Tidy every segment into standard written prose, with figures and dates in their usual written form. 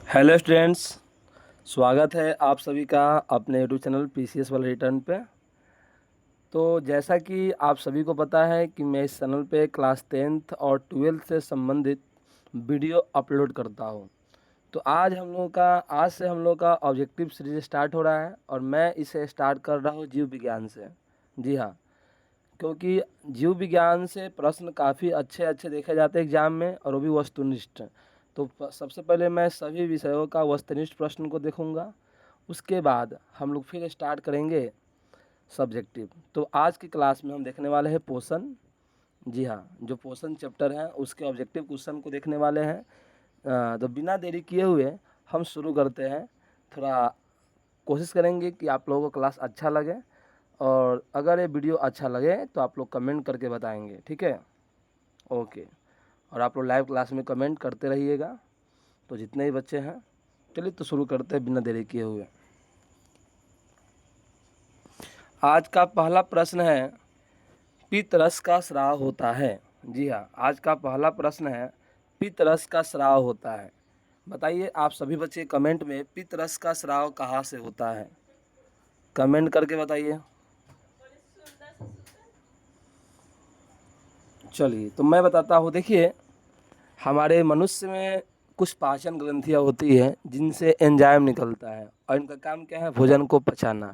Hello students, स्वागत है आप सभी का अपने यूट्यूब चैनल पीसीएस वाले रिटर्न पे। तो जैसा कि आप सभी को पता है कि मैं इस चैनल पे क्लास 10th और 12th से संबंधित वीडियो अपलोड करता हूँ। तो आज से हम लोग का ऑब्जेक्टिव सीरीज स्टार्ट हो रहा है और मैं इसे स्टार्ट कर रहा हूँ जीव विज्ञान से। जी हाँ, क्योंकि जीव विज्ञान से प्रश्न काफ़ी अच्छे अच्छे देखे जाते हैं एग्जाम में, और वो भी वस्तुनिष्ठ। तो सबसे पहले मैं सभी विषयों का वस्तुनिष्ठ प्रश्न को देखूंगा, उसके बाद हम लोग फिर स्टार्ट करेंगे सब्जेक्टिव। तो आज की क्लास में हम देखने वाले हैं पोषण। जी हाँ, जो पोषण चैप्टर है उसके ऑब्जेक्टिव क्वेश्चन को देखने वाले हैं। तो बिना देरी किए हुए हम शुरू करते हैं। थोड़ा कोशिश करेंगे कि आप लोगों को क्लास अच्छा लगे, और अगर ये वीडियो अच्छा लगे तो आप लोग कमेंट करके बताएंगे, ठीक है? ओके। और आप लोग लाइव क्लास में कमेंट करते रहिएगा। तो जितने ही बच्चे हैं, चलिए तो शुरू करते हैं बिना देरी किए हुए। आज का पहला प्रश्न है, पित्तरस का स्राव होता है। जी हाँ, आज का पहला प्रश्न है, पित्तरस का स्राव होता है। बताइए आप सभी बच्चे कमेंट में, पित्तरस का स्राव कहाँ से होता है? कमेंट करके बताइए। चलिए तो मैं बताता हूँ। देखिए, हमारे मनुष्य में कुछ पाचन ग्रंथियाँ होती हैं जिनसे एंजाइम निकलता है, और इनका काम क्या है? भोजन को पचाना।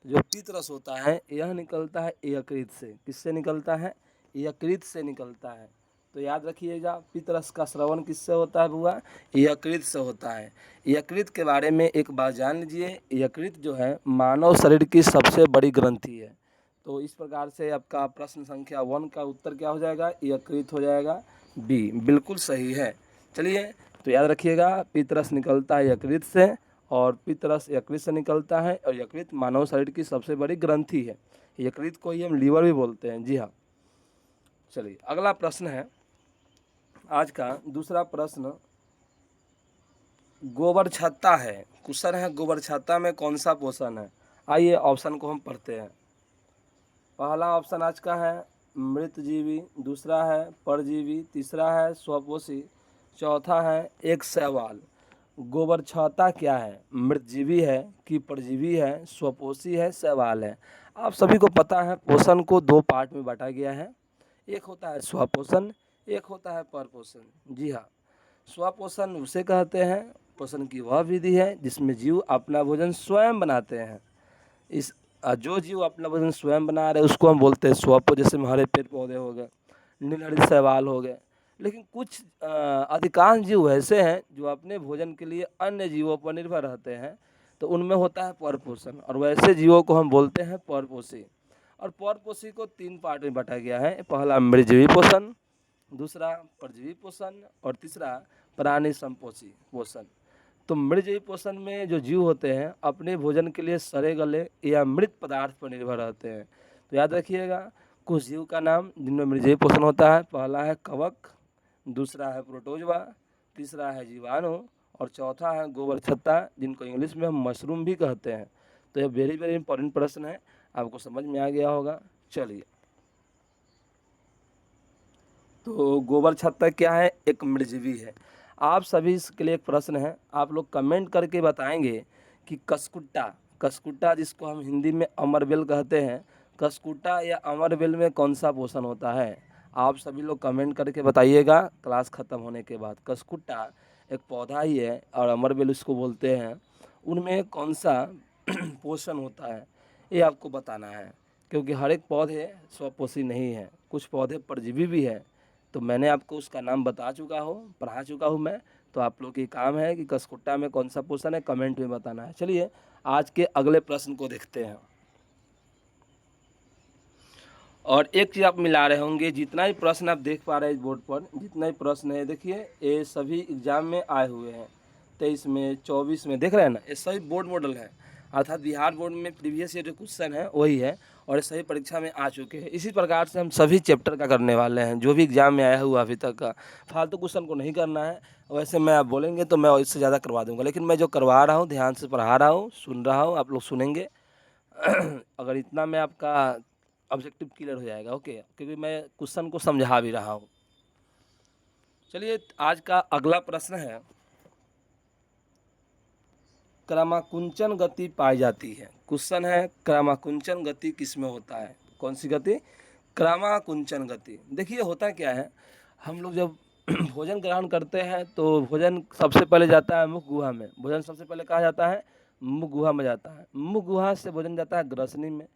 तो जो पित्तरस होता है यह निकलता है यकृत से। किससे निकलता है? यकृत से निकलता है। तो याद रखिएगा, पित्तरस का स्रवण किससे होता है बुआ? यकृत से होता है। यकृत के बारे में एक बात जान लीजिए, यकृत जो है मानव शरीर की सबसे बड़ी ग्रंथि है। तो इस प्रकार से आपका प्रश्न संख्या 1 का उत्तर क्या हो जाएगा? यकृत हो जाएगा। बी बिल्कुल सही है। चलिए तो याद रखिएगा, पित्तरस निकलता है यकृत से, और पित्तरस यकृत से निकलता है, और यकृत मानव शरीर की सबसे बड़ी ग्रंथि है। यकृत को ही हम लीवर भी बोलते हैं। जी हाँ। चलिए अगला प्रश्न है, आज का दूसरा प्रश्न, गोबर छत्ता है। क्वेश्चन है, गोबर छत्ता में कौन सा पोषण है? आइए ऑप्शन को हम पढ़ते हैं। पहला ऑप्शन आज का है मृतजीवी, दूसरा है परजीवी, तीसरा है स्वपोषी, चौथा है एक शैवाल। गोबर छत्ता क्या है? मृतजीवी है कि परजीवी है, स्वपोषी है, शैवाल है? आप सभी को पता है पोषण को दो पार्ट में बांटा गया है। एक होता है स्वपोषण, एक होता है परपोषण। जी हाँ, स्वपोषण उसे कहते हैं, पोषण की वह विधि है जिसमें जीव अपना भोजन स्वयं बनाते हैं। इस जो जीव अपना भोजन स्वयं बना रहे उसको हम बोलते हैं स्वपो। जैसे हरे पेड़ पौधे हो गए, नीलहरित शैवाल हो गए। लेकिन कुछ अधिकांश जीव ऐसे हैं जो अपने भोजन के लिए अन्य जीवों पर निर्भर रहते हैं, तो उनमें होता है परपोषण, और वैसे जीवों को हम बोलते हैं परपोषी। और परपोषी को तीन पार्ट में बांटा गया है। पहला मृतजीवी पोषण, दूसरा परजीवी पोषण, और तीसरा प्राणी संपोषी पोषण। तो मृतजीवी पोषण में जो जीव होते हैं अपने भोजन के लिए सड़े गले या मृत पदार्थ पर निर्भर रहते हैं। तो याद रखिएगा कुछ जीव का नाम जिनमें मृतजीवी पोषण होता है। पहला है कवक, दूसरा है प्रोटोजवा, तीसरा है जीवाणु, और चौथा है गोबर छत्ता, जिनको इंग्लिश में हम मशरूम भी कहते हैं। तो यह वेरी वेरी इंपॉर्टेंट प्रश्न है, आपको समझ में आ गया होगा। चलिए, तो गोबर छत्ता क्या है? एक मृतजीवी है। आप सभी इसके लिए एक प्रश्न है, आप लोग कमेंट करके बताएंगे कि कसकुट्टा, कसकुट्टा जिसको हम हिंदी में अमरबेल कहते हैं, कसकुट्टा या अमरबेल में कौन सा पोषण होता है? आप सभी लोग कमेंट करके बताइएगा क्लास ख़त्म होने के बाद। कसकुट्टा एक पौधा ही है और अमरबेल उसको बोलते हैं। उनमें कौन सा पोषण होता है ये आपको बताना है, क्योंकि हर एक पौधे स्वपोषी नहीं है, कुछ पौधे परजीवी भी है। तो मैंने आपको उसका नाम बता चुका हूँ, पढ़ा चुका हूँ मैं। तो आप लोग की काम है कि कसकुट्टा में कौन सा पोषण है कमेंट में बताना है। चलिए आज के अगले प्रश्न को देखते हैं। और एक चीज़ आप मिला रहे होंगे, जितना भी प्रश्न आप देख पा रहे हैं इस बोर्ड पर, जितना भी प्रश्न है देखिए, ये सभी एग्जाम में आए हुए हैं। 23 में, 24 में, देख रहे हैं ना, ये सभी बोर्ड मॉडल है। अर्थात बिहार बोर्ड में प्रीवियस ईयर जो क्वेश्चन है वही है, और ये सभी परीक्षा में आ चुके हैं। इसी प्रकार से हम सभी चैप्टर का करने वाले हैं जो भी एग्जाम में आया हुआ अभी तक का। फालतू क्वेश्चन को नहीं करना है। वैसे मैं आप बोलेंगे तो मैं इससे ज़्यादा करवा दूंगा, लेकिन मैं जो करवा रहा हूँ ध्यान से पढ़ा रहा हूँ, सुन रहा हूँ, आप लोग सुनेंगे। अगर इतना में आपका ऑब्जेक्टिव क्लियर हो जाएगा। ओके, क्योंकि मैं क्वेश्चन को समझा भी रहा हूँ। चलिए आज का अगला प्रश्न है, क्रमाकुंचन गति पाई जाती है। क्वेश्चन है क्रमाकुंचन गति किसमें होता है? कौन सी गति? क्रमाकुंचन गति। देखिए होता क्या है, हम लोग जब भोजन ग्रहण करते हैं तो भोजन सबसे पहले जाता है मुख गुहा में। भोजन सबसे पहले कहाँ जाता है? मुख गुहा में जाता है। मुख गुहा से भोजन जाता है ग्रसनी में।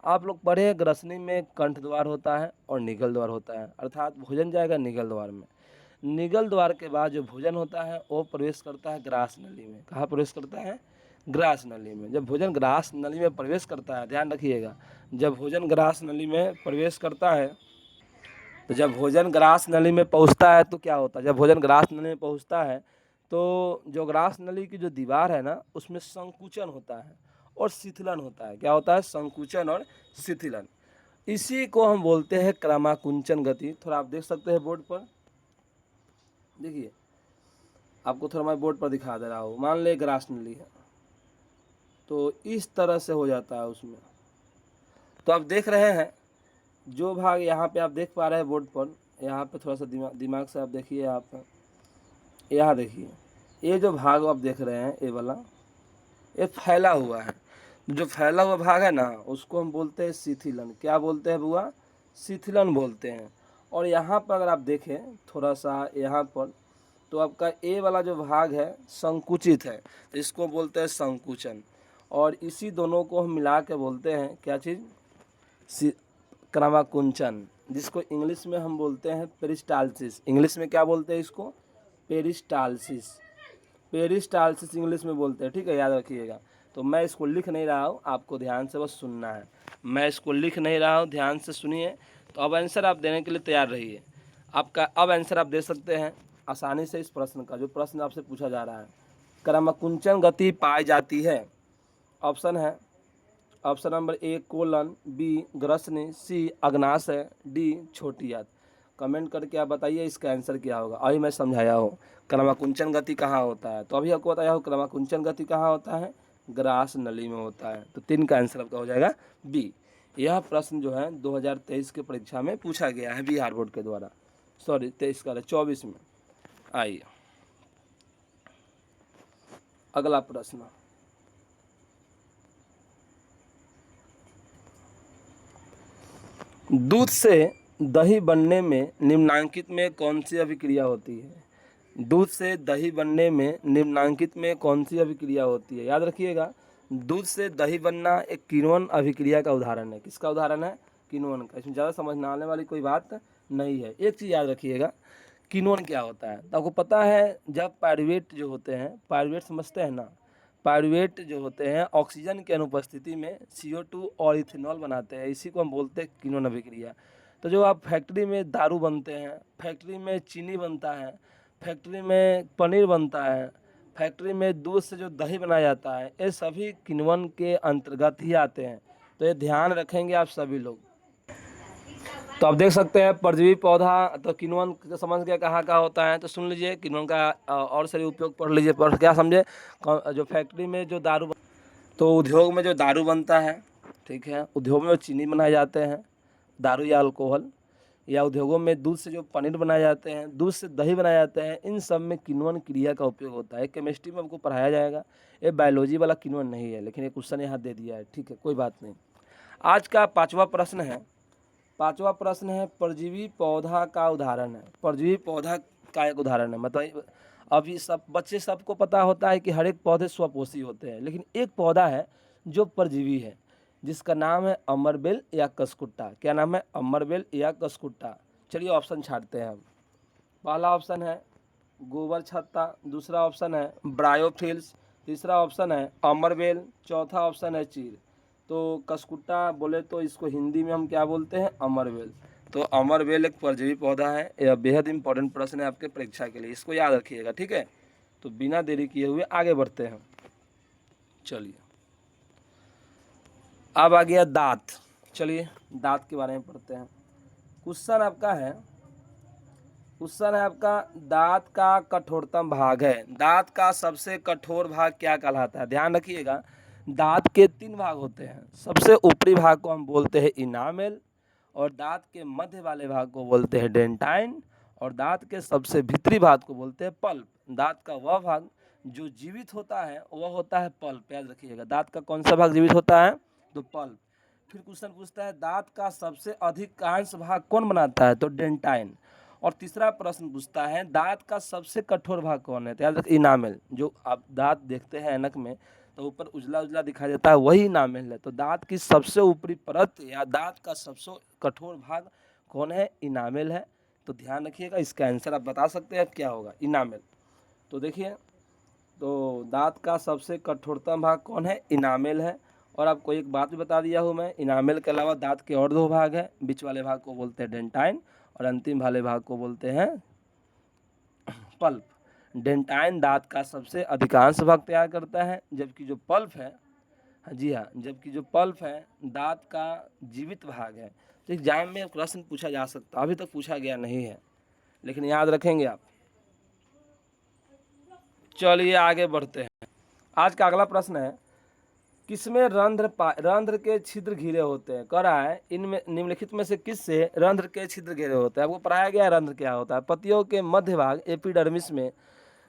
आप लोग पढ़े हैं ग्रसनी में कंठ द्वार होता है और निगल द्वार होता है, अर्थात भोजन जाएगा निगल द्वार में। निगल द्वार के बाद जो भोजन होता है वो प्रवेश करता है ग्रास नली में। कहाँ प्रवेश करता है? ग्रास नली में। जब भोजन ग्रास नली में प्रवेश करता है, ध्यान रखिएगा, जब भोजन ग्रास नली में प्रवेश करता है तो जब भोजन ग्रास नली में पहुंचता है तो क्या होता है? जब भोजन ग्रास नली में पहुंचता है तो जो ग्रास नली की जो दीवार है ना, उसमें संकुचन होता है और शिथिलन होता है। क्या होता है? संकुचन और शिथिलन। इसी को हम बोलते हैं क्रमाकुंचन गति। थोड़ा आप देख सकते हैं बोर्ड पर, देखिए आपको थोड़ा मैं बोर्ड पर दिखा दे रहा हूँ। मान ले ग्रास नली है तो इस तरह से हो जाता है उसमें। तो आप देख रहे हैं जो भाग यहाँ पे आप देख पा रहे हैं बोर्ड पर, यहाँ पे थोड़ा सा दिमाग से आप देखिए। आप यहाँ देखिए, ये जो भाग आप देख रहे हैं ये वाला, ये फैला हुआ है। जो फैला हुआ भाग है ना, उसको हम बोलते हैं शिथिलन। क्या बोलते हैं बुआ? शिथिलन बोलते हैं। और यहाँ पर अगर आप देखें थोड़ा सा यहाँ पर, तो आपका ए वाला जो भाग है संकुचित है, तो इसको बोलते हैं संकुचन। और इसी दोनों को हम मिला के बोलते हैं क्या चीज़? क्रमाकुंचन, जिसको इंग्लिश में हम बोलते हैं पेरिस्टाल्सिस। इंग्लिश में क्या बोलते हैं इसको? पेरिस्टाल्सिस। पेरिस्टाल्सिस इंग्लिश में बोलते हैं, ठीक है, याद रखिएगा। तो मैं इसको लिख नहीं रहा हूँ, आपको ध्यान से बस सुनना है। मैं इसको लिख नहीं रहा हूँ, ध्यान से सुनिए। तो अब आंसर आप देने के लिए तैयार रहिए। आपका अब आंसर आप दे सकते हैं आसानी से इस प्रश्न का, जो प्रश्न आपसे पूछा जा रहा है। क्रमाकुंचन गति पाई जाती है। ऑप्शन है, option number A colon, B ग्रसनी, सी अग्नाशय, डी छोटी आंत। कमेंट करके आप बताइए इसका आंसर क्या होगा। अभी मैं समझाया हूँ क्रमाकुंचन गति कहाँ होता है, तो अभी आपको बताया हूँ क्रमाकुंचन गति कहाँ होता है? ग्रास नली में होता है। तो 3 का आंसर आपका हो जाएगा बी। यह प्रश्न जो है 2023 के परीक्षा में पूछा गया है बिहार बोर्ड के द्वारा, सॉरी 23 का 24 में। आइए अगला प्रश्न, दूध से दही बनने में निम्नांकित में कौन सी अभिक्रिया होती है? दूध से दही बनने में निम्नांकित में कौन सी अभिक्रिया होती है? याद रखिएगा, दूध से दही बनना एक किण्वन अभिक्रिया का उदाहरण है। किसका उदाहरण है? किण्वन का। इसमें ज़्यादा समझने आने वाली कोई बात नहीं है। एक चीज़ याद रखिएगा, किण्वन क्या होता है? तो आपको पता है, जब पायरुवेट जो होते हैं, पायरुवेट समझते हैं ना, पायरुवेट जो होते हैं ऑक्सीजन की अनुपस्थिति में CO2 और इथेनॉल बनाते हैं। इसी को हम बोलते हैं किण्वन अभिक्रिया। तो जो आप फैक्ट्री में दारू बनते हैं, फैक्ट्री में चीनी बनता है, फैक्ट्री में पनीर बनता है, फैक्ट्री में दूध से जो दही बनाया जाता है, ये सभी किण्वन के अंतर्गत ही आते हैं। तो ये ध्यान रखेंगे आप सभी लोग। तो आप देख सकते हैं परजीवी पौधा, तो किण्वन समझ गया कहाँ का होता है। तो सुन लीजिए किण्वन का और सारे उपयोग पढ़ लीजिए। पर क्या समझे? जो फैक्ट्री में जो दारू, तो उद्योग में जो दारू बनता है, ठीक है, उद्योग में जो चीनी बनाए जाते हैं, दारू या अल्कोहल, या उद्योगों में दूध से जो पनीर बनाए जाते हैं, दूध से दही बनाए जाते हैं, इन सब में किण्वन क्रिया का उपयोग होता है। केमिस्ट्री में आपको पढ़ाया जाएगा। ये बायोलॉजी वाला किण्वन नहीं है, लेकिन ये क्वेश्चन यहाँ दे दिया है, ठीक है, कोई बात नहीं। आज का 5वां प्रश्न है, 5वां प्रश्न है परजीवी पौधा का उदाहरण है। परजीवी पौधा का एक उदाहरण है, मतलब अभी सब बच्चे सबको पता होता है कि हर एक पौधे स्वपोषी होते हैं, लेकिन एक पौधा है जो परजीवी है, जिसका नाम है अमरबेल या कसकुट्टा। क्या नाम है? अमरबेल या कसकुट्टा। चलिए ऑप्शन छाटते हैं हम। पहला ऑप्शन है गोबर छत्ता, दूसरा ऑप्शन है ब्रायोफिल्स, तीसरा ऑप्शन है अमरबेल, चौथा ऑप्शन है चीर। तो कसकुट्टा बोले तो इसको हिंदी में हम क्या बोलते हैं? अमरबेल। तो अमरबेल एक परजीवी पौधा है। यह बेहद इंपॉर्टेंट प्रश्न है आपके परीक्षा के लिए, इसको याद रखिएगा, ठीक है। तो बिना देरी किए हुए आगे बढ़ते हैं। चलिए अब आ गया दांत। चलिए दांत के बारे में पढ़ते हैं। क्वेश्चन आपका है, क्वेश्चन है आपका, दांत का कठोरतम भाग है। दांत का सबसे कठोर भाग क्या कहलाता है? ध्यान रखिएगा, दांत के 3 भाग होते हैं। सबसे ऊपरी भाग को हम बोलते हैं इनामेल, और दांत के मध्य वाले भाग को बोलते हैं डेंटाइन, और दांत के सबसे भीतरी भाग को बोलते हैं पल्प। दांत का वह भाग जो जीवित होता है वह होता है पल्प, याद रखिएगा। दांत का कौन सा भाग जीवित होता है? तो पल्प। फिर क्वेश्चन पूछता है दांत का सबसे अधिकांश भाग कौन बनाता है? तो डेंटाइन। और तीसरा प्रश्न पूछता है दांत का सबसे कठोर भाग कौन है? तो याद रखिए इनामेल। जो आप दांत देखते हैं ऐनक में तो ऊपर उजला उजला दिखाई देता है वही इनामेल है। तो दांत की सबसे ऊपरी परत या दांत का सबसे कठोर भाग कौन है? इनामेल है। तो ध्यान रखिएगा, इसका आंसर आप बता सकते हैं क्या होगा? इनामेल। तो देखिए, तो दांत का सबसे कठोरतम भाग कौन है? इनामेल है। और आपको एक बात भी बता दिया हूँ मैं, इनामेल के अलावा दांत के और दो भाग हैं, बीच वाले भाग को बोलते हैं डेंटाइन और अंतिम वाले भाग को बोलते हैं पल्प। डेंटाइन दांत का सबसे अधिकांश भाग तैयार करता है, जबकि जो पल्प है, जी हाँ, जबकि जो पल्प है दांत का जीवित भाग है। तो एग्जाम में प्रश्न पूछा जा सकता है, अभी तक पूछा गया नहीं है, लेकिन याद रखेंगे आप। चलिए आगे बढ़ते हैं। आज का अगला प्रश्न है किसमें रंध्र के छिद्र घिरे होते हैं? कह रहा है इनमें निम्नलिखित में से किससे रंध्र के छिद्र घिरे होते हैं? आपको पढ़ाया गया है रंध्र क्या होता है। पतियों के मध्य भाग एपिडर्मिस में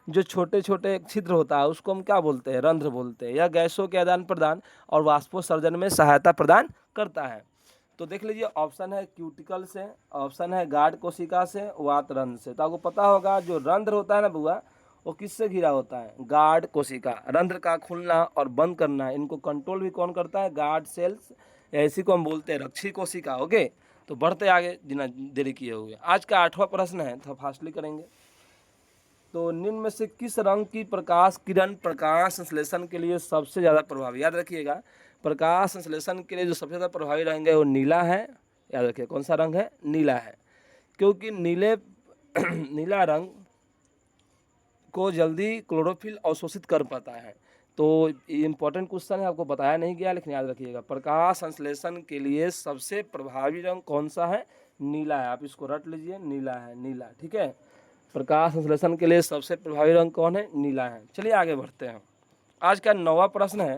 जो छोटे छोटे छिद्र होता है उसको हम क्या बोलते हैं? रंध्र बोलते हैं। यह गैसों के आदान प्रदान और वाष्पोत्सर्जन में सहायता प्रदान करता है। तो देख लीजिए, ऑप्शन है क्यूटिकल से, ऑप्शन है गार्ड कोशिका से, वात रंध्र से। तो आपको पता होगा जो रंध्र होता है ना बुआ, वो किससे घिरा होता है? गार्ड कोशिका। रंध्र का खुलना और बंद करना इनको कंट्रोल भी कौन करता है? गार्ड सेल्स, ऐसी को हम बोलते हैं रक्षी कोशिका। ओके, तो बढ़ते आगे बिना देरी किए हुए। आज का 8वां प्रश्न है, थोड़ा फास्टली करेंगे। तो निम्न में से किस रंग की प्रकाश किरण प्रकाश संश्लेषण के लिए सबसे ज़्यादा प्रभावी? याद रखिएगा, प्रकाश संश्लेषण के लिए जो सबसे ज़्यादा प्रभावी रंग है वो नीला है। याद रखिए कौन सा रंग है? नीला है, क्योंकि नीले नीला रंग को जल्दी क्लोरोफिल अवशोषित कर पाता है। तो ये इंपॉर्टेंट क्वेश्चन है, आपको बताया नहीं गया, लेकिन याद रखिएगा प्रकाश संश्लेषण के लिए सबसे प्रभावी रंग कौन सा है? नीला है। आप इसको रट लीजिए, नीला है, नीला, ठीक है। प्रकाश संश्लेषण के लिए सबसे प्रभावी रंग कौन है? नीला है। चलिए आगे बढ़ते हैं। आज का 9वां प्रश्न है।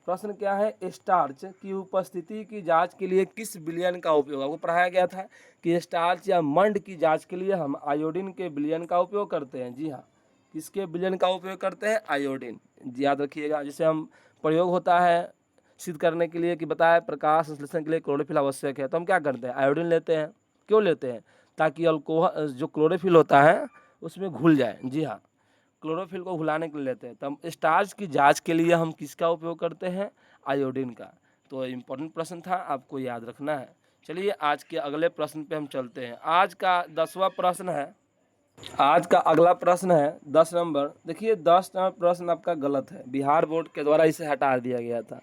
प्रश्न क्या है? स्टार्च की उपस्थिति की जांच के लिए किस विलयन का उपयोग? आपको पढ़ाया गया था कि स्टार्च या मंड की जांच के लिए हम आयोडीन के विलयन का उपयोग करते हैं। जी हाँ, किसके विलयन का उपयोग करते हैं? आयोडीन। याद रखिएगा, जिसे हम प्रयोग होता है सिद्ध करने के लिए कि बताया प्रकाश संश्लेषण के लिए क्लोरोफिल आवश्यक है, तो हम क्या करते हैं? आयोडीन लेते हैं। क्यों लेते हैं? ताकि अल्कोहल जो क्लोरोफिल होता है उसमें घुल जाए। जी हाँ, क्लोरोफिल को घुलाने के लिए लेते हैं। तब स्टार्च की जांच के लिए हम किसका उपयोग करते हैं? आयोडीन का। तो इम्पोर्टेंट प्रश्न था, आपको याद रखना है। चलिए आज के अगले प्रश्न पे हम चलते हैं। आज का 10वां प्रश्न है। आज का अगला प्रश्न है 10 नंबर। देखिए 10 नंबर प्रश्न आपका गलत है, बिहार बोर्ड के द्वारा इसे हटा दिया गया था।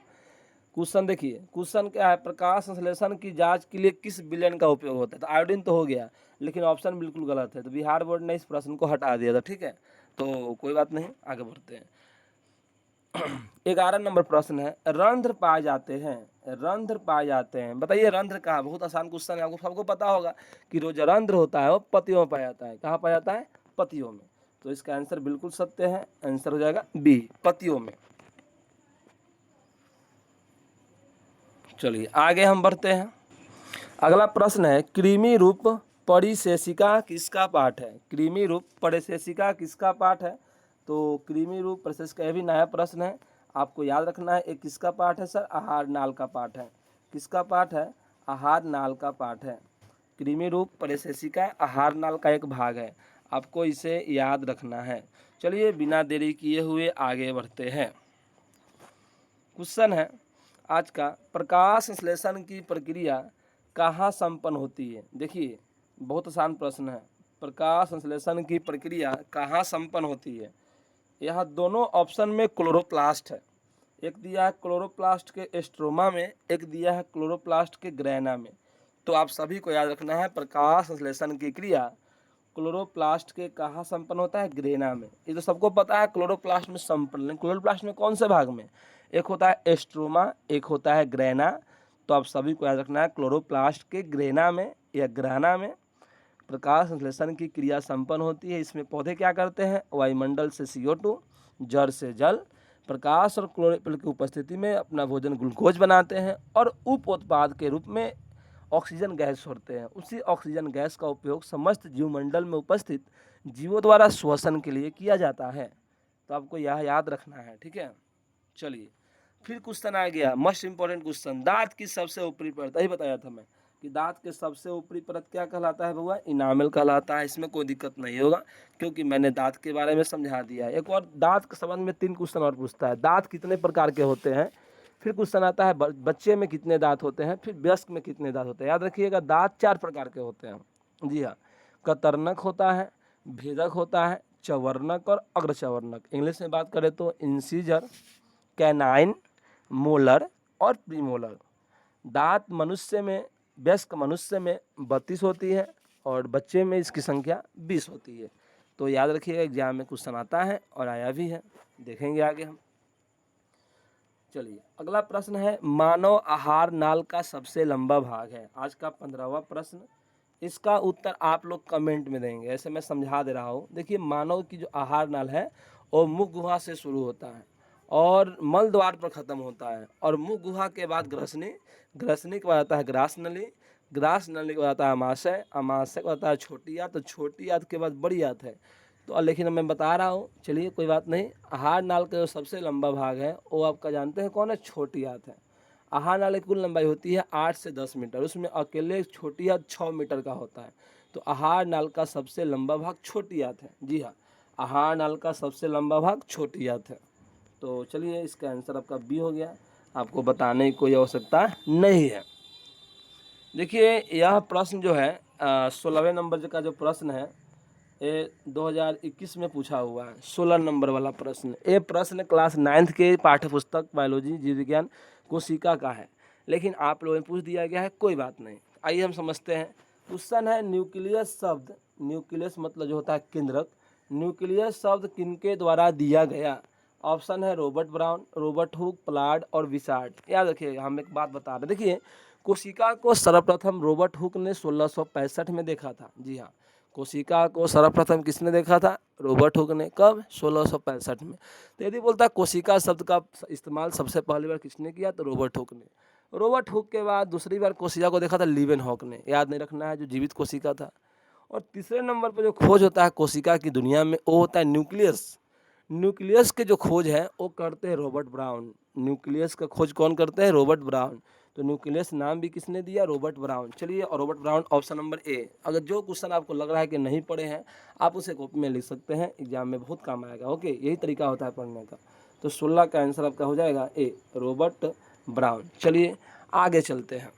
क्वेश्चन देखिए, क्वेश्चन क्या है? प्रकाश संश्लेषण की जांच के लिए किस विलयन का उपयोग होता है? तो आयोडीन तो हो गया, लेकिन ऑप्शन बिल्कुल गलत है, तो बिहार बोर्ड ने इस प्रश्न को हटा दिया था। ठीक है, तो कोई बात नहीं, आगे बढ़ते हैं। 11 नंबर प्रश्न है, रंध्र पाए जाते हैं, रंध्र पाए जाते हैं, बताइए रंध्र कहाँ? बहुत आसान क्वेश्चन है, आपको सबको पता होगा कि जो रंध्र होता है वो पतियों में पाया जाता है। कहाँ पाया जाता है? पतियों में। तो इसका आंसर बिल्कुल सत्य है, आंसर हो जाएगा बी, पतियों में। चलिए आगे हम बढ़ते हैं। अगला प्रश्न है, कृमि रूप परिशेषिका किसका पाठ है? कृमि रूप परिशेषिका किसका पाठ है? तो कृमि रूप परिशेषिका, यह भी नया प्रश्न है, आपको याद रखना है। एक किसका पाठ है सर? आहार नाल का पाठ है। किसका पाठ है? आहार नाल का पाठ है। कृमि रूप परिशेषिका आहार नाल का एक भाग है, आपको इसे याद रखना है। चलिए बिना देरी किए हुए आगे बढ़ते हैं। क्वेश्चन है आज का, प्रकाश संश्लेषण की प्रक्रिया कहाँ संपन्न होती है? देखिए बहुत आसान प्रश्न है, प्रकाश संश्लेषण की प्रक्रिया कहाँ संपन्न होती है? यहाँ दोनों ऑप्शन में क्लोरोप्लास्ट है, एक दिया है क्लोरोप्लास्ट के स्ट्रोमा में, एक दिया है क्लोरोप्लास्ट के ग्रैना में। तो आप सभी को याद रखना है प्रकाश संश्लेषण की क्रिया क्लोरोप्लास्ट के कहाँ संपन्न होता है? ग्रेना में। ये तो सबको पता है क्लोरोप्लास्ट में संपन्न, लेकिन क्लोरोप्लास्ट में कौन से भाग में? एक होता है एस्ट्रोमा, एक होता है ग्रेना। तो आप सभी को याद रखना है क्लोरोप्लास्ट के ग्रेना में या ग्राना में प्रकाश संश्लेषण की क्रिया संपन्न होती है। इसमें पौधे क्या करते हैं? वायुमंडल से CO2, जड़ से जल, प्रकाश और क्लोरोफिल की उपस्थिति में अपना भोजन ग्लूकोज बनाते हैं और उप उत्पाद के रूप में ऑक्सीजन गैस छोड़ते हैं। उसी ऑक्सीजन गैस का उपयोग समस्त जीवमंडल में उपस्थित जीवों द्वारा श्वसन के लिए किया जाता है। तो आपको यह याद रखना है, ठीक है। चलिए फिर क्वेश्चन आ गया मोस्ट इंपॉर्टेंट क्वेश्चन, दांत की सबसे ऊपरी परत। यही बताया था मैं कि दांत के सबसे ऊपरी परत क्या कहलाता है बउआ, इनामल कहलाता है। इसमें कोई दिक्कत नहीं होगा क्योंकि मैंने दांत के बारे में समझा दिया है। एक और दांत के संबंध में 3 क्वेश्चन और पूछता है, दांत कितने प्रकार के होते हैं। फिर क्वेश्चन आता है बच्चे में कितने दांत होते हैं, फिर वयस्क में कितने दांत होते हैं। याद रखिएगा दांत 4 प्रकार के होते हैं। जी हाँ, कतरनक होता है, भेदक होता है, चवर्णक और अग्रचवर्णक। इंग्लिश में बात करें तो इंसीजर, कैनाइन, मोलर और प्रीमोलर। दांत मनुष्य में, वयस्क मनुष्य में 32 होती है और बच्चे में इसकी संख्या 20 होती है। तो याद रखिएगा एग्जाम में क्वेश्चन आता है और आया भी है, देखेंगे आगे हम। चलिए अगला प्रश्न है, मानव आहार नाल का सबसे लंबा भाग है। आज का 15वां प्रश्न। इसका उत्तर आप लोग कमेंट में देंगे, ऐसे मैं समझा दे रहा हूँ। देखिए मानव की जो आहार नाल है वो मुख गुहा से शुरू होता है और मल द्वार पर ख़त्म होता है और मुख गुहा के बाद ग्रसनी, ग्रसनी के बाद आता है ग्रास नली, ग्रास नली के बाद आता है अमाशय, अमाशय के बाद आता है छोटी आंत, तो छोटी आंत के बाद बड़ी आंत है। तो लेकिन मैं बता रहा हूँ, चलिए कोई बात नहीं। आहार नाल का जो सबसे लंबा भाग है वो आपका जानते हैं कौन है, छोटी आंत है। आहार नाल की कुल लंबाई होती है 8 से 10 मीटर, उसमें अकेले छोटी आंत 6 मीटर का होता है। तो आहार नाल का सबसे लंबा भाग छोटी आंत है। जी हाँ, आहार नाल का सबसे लंबा भाग छोटी आंत है। तो चलिए इसका आंसर आपका बी हो गया, आपको बताने की कोई आवश्यकता नहीं है। देखिए यह प्रश्न जो है 16वें नंबर का जो प्रश्न है ये 2021 में पूछा हुआ है, 16 नंबर वाला प्रश्न। ये प्रश्न क्लास 9th के पाठ्य पुस्तक बायोलॉजी जीव विज्ञान कोशिका का है, लेकिन आप लोगों ने पूछ दिया गया है, कोई बात नहीं। आइए हम समझते हैं। क्वेश्चन है न्यूक्लियस शब्द, न्यूक्लियस मतलब जो होता है केंद्रक, न्यूक्लियस शब्द किनके द्वारा दिया गया। ऑप्शन है रॉबर्ट ब्राउन, रॉबर्ट हुक, प्लाड और विसार्ड। याद रखिएगा हम एक बात बता रहे हैं। देखिए कोशिका को सर्वप्रथम रॉबर्ट हुक ने 1665 में देखा था। जी हाँ, कोशिका को सर्वप्रथम किसने देखा था, रॉबर्ट हुक ने। कब, 1665 में। तो यदि बोलता है कोशिका शब्द का इस्तेमाल सबसे पहली बार किसने किया, तो रॉबर्ट हुक ने। रॉबर्ट हुक के बाद दूसरी बार कोशिका को देखा था लीवेनहॉक ने, याद नहीं रखना है, जो जीवित कोशिका था। और तीसरे नंबर पर जो खोज होता है कोशिका की दुनिया में वो होता है न्यूक्लियस। न्यूक्लियस के जो खोज है वो करते हैं रॉबर्ट ब्राउन। न्यूक्लियस का खोज कौन करते हैं, रॉबर्ट ब्राउन। तो न्यूक्लियस नाम भी किसने दिया, रॉबर्ट ब्राउन। चलिए और रॉबर्ट ब्राउन ऑप्शन नंबर ए। अगर जो क्वेश्चन आपको लग रहा है कि नहीं पढ़े हैं आप उसे कॉपी में लिख सकते हैं, एग्जाम में बहुत काम आएगा। ओके, यही तरीका होता है पढ़ने का। तो 16 का आंसर आपका हो जाएगा ए, रॉबर्ट ब्राउन। चलिए आगे चलते हैं।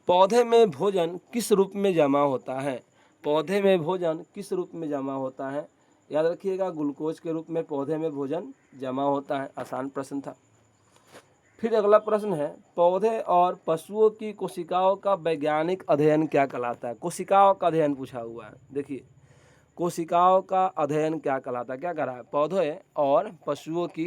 पौधे में भोजन किस रूप में जमा होता है, पौधे में भोजन किस रूप में जमा होता है। याद रखिएगा ग्लूकोज के रूप में पौधे में भोजन जमा होता है। आसान प्रश्न था। फिर अगला प्रश्न है, पौधे और पशुओं की कोशिकाओं का वैज्ञानिक अध्ययन क्या कहलाता है। कोशिकाओं का अध्ययन पूछा हुआ है। देखिए कोशिकाओं का अध्ययन क्या कहलाता है, क्या कह रहा है, पौधे और पशुओं की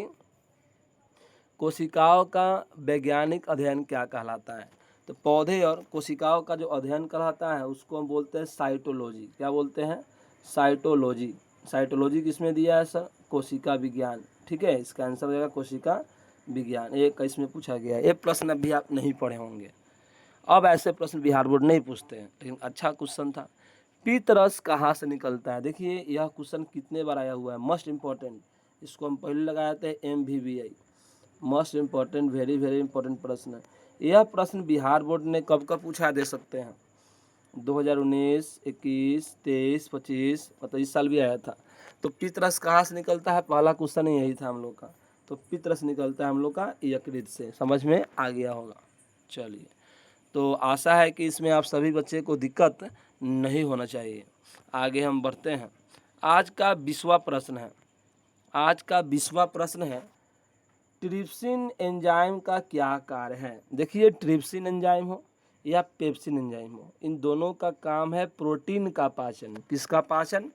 कोशिकाओं का वैज्ञानिक अध्ययन क्या कहलाता है। तो पौधे और कोशिकाओं का जो अध्ययन कहलाता है उसको हम बोलते हैं साइटोलॉजी। क्या बोलते हैं, साइटोलॉजी। साइटोलॉजी किसमें दिया है सर, कोशिका विज्ञान। ठीक है, इसका आंसर हो जाएगा कोशिका विज्ञान। ये 21 में पूछा गया है। ये प्रश्न अभी आप नहीं पढ़े होंगे, अब ऐसे प्रश्न बिहार बोर्ड नहीं पूछते हैं, लेकिन अच्छा क्वेश्चन था। पीतरस कहाँ से निकलता है। देखिए यह क्वेश्चन कितने बार आया हुआ है, मोस्ट इम्पॉर्टेंट। इसको हम पहले लगाए थे MVVI, most important, very very important प्रश्न है। यह प्रश्न बिहार बोर्ड ने कब कब पूछा दे सकते हैं, 2019, 21, 23, 25, मतलब इस साल भी आया था। तो पितरस कहाँ से निकलता है, पहला क्वेश्चन ही यही था हम लोग का। तो पितरस निकलता है हम लोग का यकृत से, समझ में आ गया होगा। चलिए तो आशा है कि इसमें आप सभी बच्चे को दिक्कत नहीं होना चाहिए। आगे हम बढ़ते हैं। आज का 20वां प्रश्न है, आज का 20वां प्रश्न है, ट्रिप्सिन एंजाइम का क्या कार्य है। देखिए ट्रिप्सिन एंजाइम हो या पेप्सिन एंजाइम हो, इन दोनों का काम है प्रोटीन का पाचन। किसका पाचन,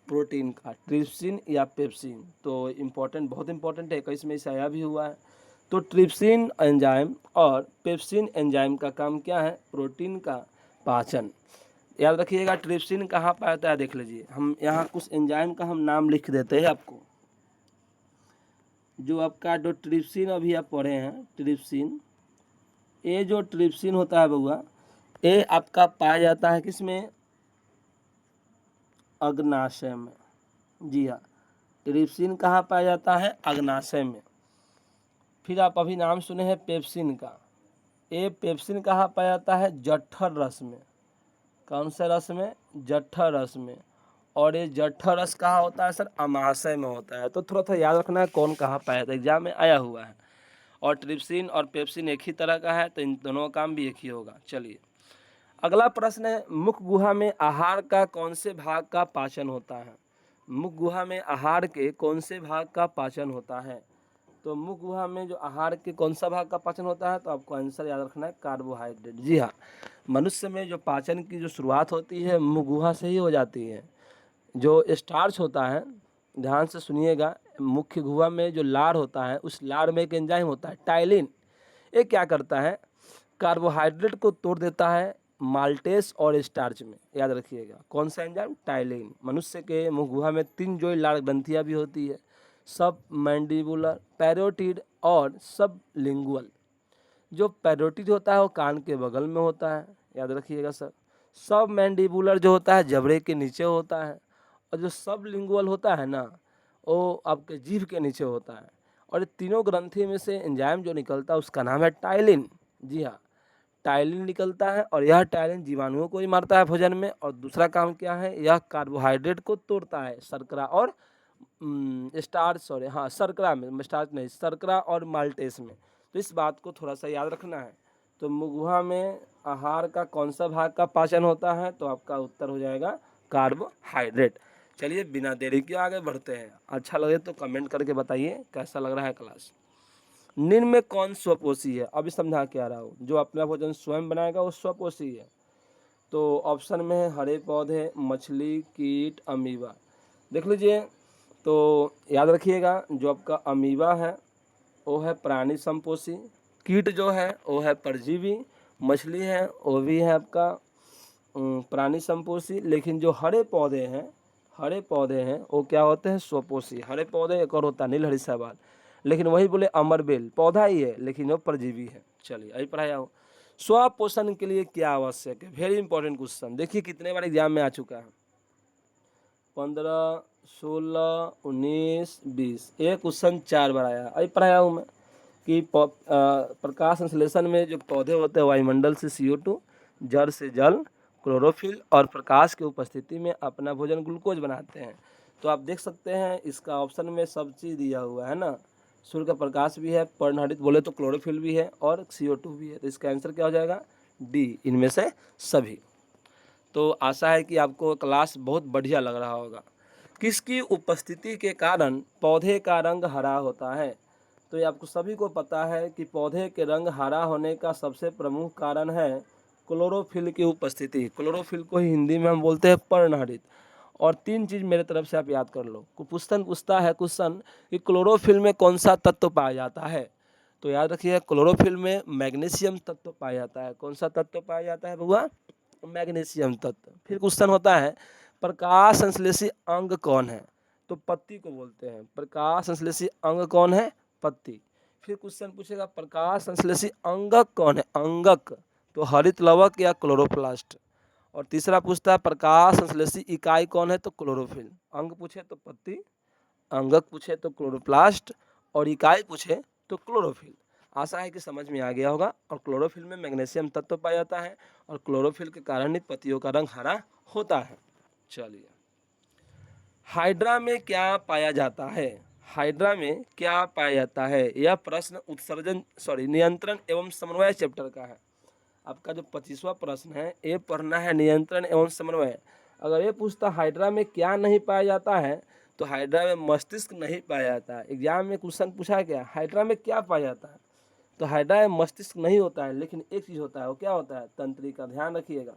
प्रोटीन का, ट्रिप्सिन या पेप्सिन। तो इम्पोर्टेंट, बहुत इंपॉर्टेंट है, 21 में इसे आया भी हुआ है। तो ट्रिप्सिन एंजाइम और पेप्सिन एंजाइम का काम क्या है, प्रोटीन का पाचन। याद रखिएगा ट्रिप्सिन कहाँ पाता है, देख लीजिए। हम यहाँ कुछ एंजाइम का हम नाम लिख देते हैं आपको। जो आपका जो ट्रिप्सिन अभी आप पढ़े हैं, ट्रिप्सिन, ये जो ट्रिप्सिन होता है बउआ, ये आपका पाया जाता है किसमें, अग्नाशय में। जी हाँ, ट्रिप्सिन कहाँ पाया जाता है? अग्नाशय में। फिर आप अभी नाम सुने हैं पेप्सिन का, ये पेप्सिन कहाँ पाया जाता है? जठर रस में। कौन से रस में? जठर रस में। और ये जठर रस कहाँ होता है सर? अमाशय में होता है। तो थोड़ा थोड़ा याद रखना है कौन कहाँ पाया जाता है, एग्जाम में आया हुआ है। और ट्रिप्सिन और पेप्सिन एक ही तरह का है, तो इन दोनों का काम भी एक ही होगा। चलिए अगला प्रश्न है, मुख गुहा में आहार का कौन से भाग का पाचन होता है? मुख गुहा में आहार के कौन से भाग का पाचन होता है? तो मुख गुहा में जो आहार के कौन सा भाग का पाचन होता है, तो आपको आंसर याद रखना है कार्बोहाइड्रेट। जी हाँ, मनुष्य में जो पाचन की जो शुरुआत होती है मुख गुहा से ही हो जाती है। जो स्टार्च होता है, ध्यान से सुनिएगा, मुख्य गुहा में जो लार होता है, उस लार में एक एंजाइम होता है टाइलिन। ये क्या करता है? कार्बोहाइड्रेट को तोड़ देता है माल्टेस और स्टार्च में। याद रखिएगा कौन सा एंजाइम? टाइलिन। मनुष्य के मुख गुहा में 3 जोड़ी लार ग्रंथियाँ भी होती है, सब मैंडिबुलर, पैरोटिड और सब लिंगुअल। जो पैरोटिड होता है वो कान के बगल में होता है, याद रखिएगा सर। सब मैंडिबुलर जो होता है जबड़े के नीचे होता है, और जो सब लिंगुअल होता है ना, वो आपके जीभ के नीचे होता है। और ये तीनों ग्रंथि में से एंजाइम जो निकलता है उसका नाम है टाइलिन। जी हाँ, टाइलिन निकलता है, और यह टाइलिन जीवाणुओं को ही मारता है भोजन में। और दूसरा काम क्या है? यह कार्बोहाइड्रेट को तोड़ता है शर्करा और स्टार्च, सॉरी हाँ शर्करा में, स्टार्च नहीं, शर्करा और माल्टेस में। तो इस बात को थोड़ा सा याद रखना है। तो मुगुहा में आहार का कौन सा भाग का पाचन होता है? तो आपका उत्तर हो जाएगा कार्बोहाइड्रेट। चलिए बिना देरी के आगे बढ़ते हैं। अच्छा लगे तो कमेंट करके बताइए कैसा लग रहा है क्लास। निम्न में कौन स्वपोषी है? अभी समझा के आ रहा हूँ। जो अपना भोजन स्वयं बनाएगा वो स्वपोषी है। तो ऑप्शन में है हरे पौधे, मछली, कीट, अमीबा। देख लीजिए, तो याद रखिएगा जो आपका अमीबा है वो है प्राणी संपोषी, कीट जो है वो है परजीवी, मछली है वो भी है आपका प्राणी संपोषी। लेकिन जो हरे पौधे हैं वो क्या होते हैं? स्वपोषी। हरे पौधे एक और होता है नीलहरी शैवाल, लेकिन वही बोले अमरबेल पौधा ही है लेकिन वो परजीवी है। चलिए अभी पढ़ाया हो। स्वपोषण के लिए क्या आवश्यक है? Very important question. देखिए कितने बार एग्जाम में आ चुका है, 15, 16, 19, 20, एक क्वेश्चन 4 बार आया। अभी पढ़ाया हूँ मैं कि प्रकाश संश्लेषण में जो पौधे होते हैं वायुमंडल से CO2, जड़ से जल, क्लोरोफिल और प्रकाश की उपस्थिति में अपना भोजन ग्लूकोज बनाते हैं। तो आप देख सकते हैं इसका ऑप्शन में सब चीज़ दिया हुआ है ना। सूर्य का प्रकाश भी है, पर्णहरित बोले तो क्लोरोफिल भी है और CO2 भी है। तो इसका आंसर क्या हो जाएगा? डी, इनमें से सभी। तो आशा है कि आपको क्लास बहुत बढ़िया लग रहा होगा। किसकी उपस्थिति के कारण पौधे का रंग हरा होता है? तो ये आपको सभी को पता है कि पौधे के रंग हरा होने का सबसे प्रमुख कारण है क्लोरोफिल की उपस्थिति। क्लोरोफिल को ही हिंदी में हम बोलते हैं पर्णहरित। और 3 चीज़ मेरे तरफ से आप याद कर लो। क्वेश्चन पूछता है कि क्लोरोफिल में कौन सा तत्व पाया जाता है? तो याद रखिए क्लोरोफिल में मैग्नीशियम तत्व पाया जाता है। कौन सा तत्व पाया जाता है बउआ? मैग्नीशियम तत्व। फिर क्वेश्चन होता है प्रकाश संश्लेषी अंग कौन है? तो पत्ती को बोलते हैं। प्रकाश संश्लेषी अंग कौन है? पत्ती। फिर क्वेश्चन पूछेगा प्रकाश संश्लेषी अंगक कौन है? अंगक, तो हरित लवक या क्लोरोप्लास्ट। और तीसरा पूछता है प्रकाश संश्लेषी इकाई कौन है? तो क्लोरोफिल। अंग पूछे तो पत्ती, अंगक पूछे तो क्लोरोप्लास्ट, और इकाई पूछे तो क्लोरोफिल। आशा है कि समझ में आ गया होगा। और क्लोरोफिल में मैग्नीशियम तत्व पाया जाता है, और क्लोरोफिल के कारण ही पत्तियों का रंग हरा होता है। चलिए, हाइड्रा में क्या पाया जाता है? हाइड्रा में क्या पाया जाता है? यह प्रश्न नियंत्रण एवं समन्वय चैप्टर का है। आपका जो 25वां प्रश्न है ये पढ़ना है, नियंत्रण एवं समन्वय। अगर ये पूछता हाइड्रा में क्या नहीं पाया जाता है, तो हाइड्रा में मस्तिष्क नहीं पाया जाता है। एग्जाम में क्वेश्चन पूछा गया हाइड्रा में क्या पाया जाता है, तो हाइड्रा में मस्तिष्क नहीं होता है, लेकिन एक चीज़ होता है, वो क्या होता है? तंत्रिका। ध्यान रखिएगा,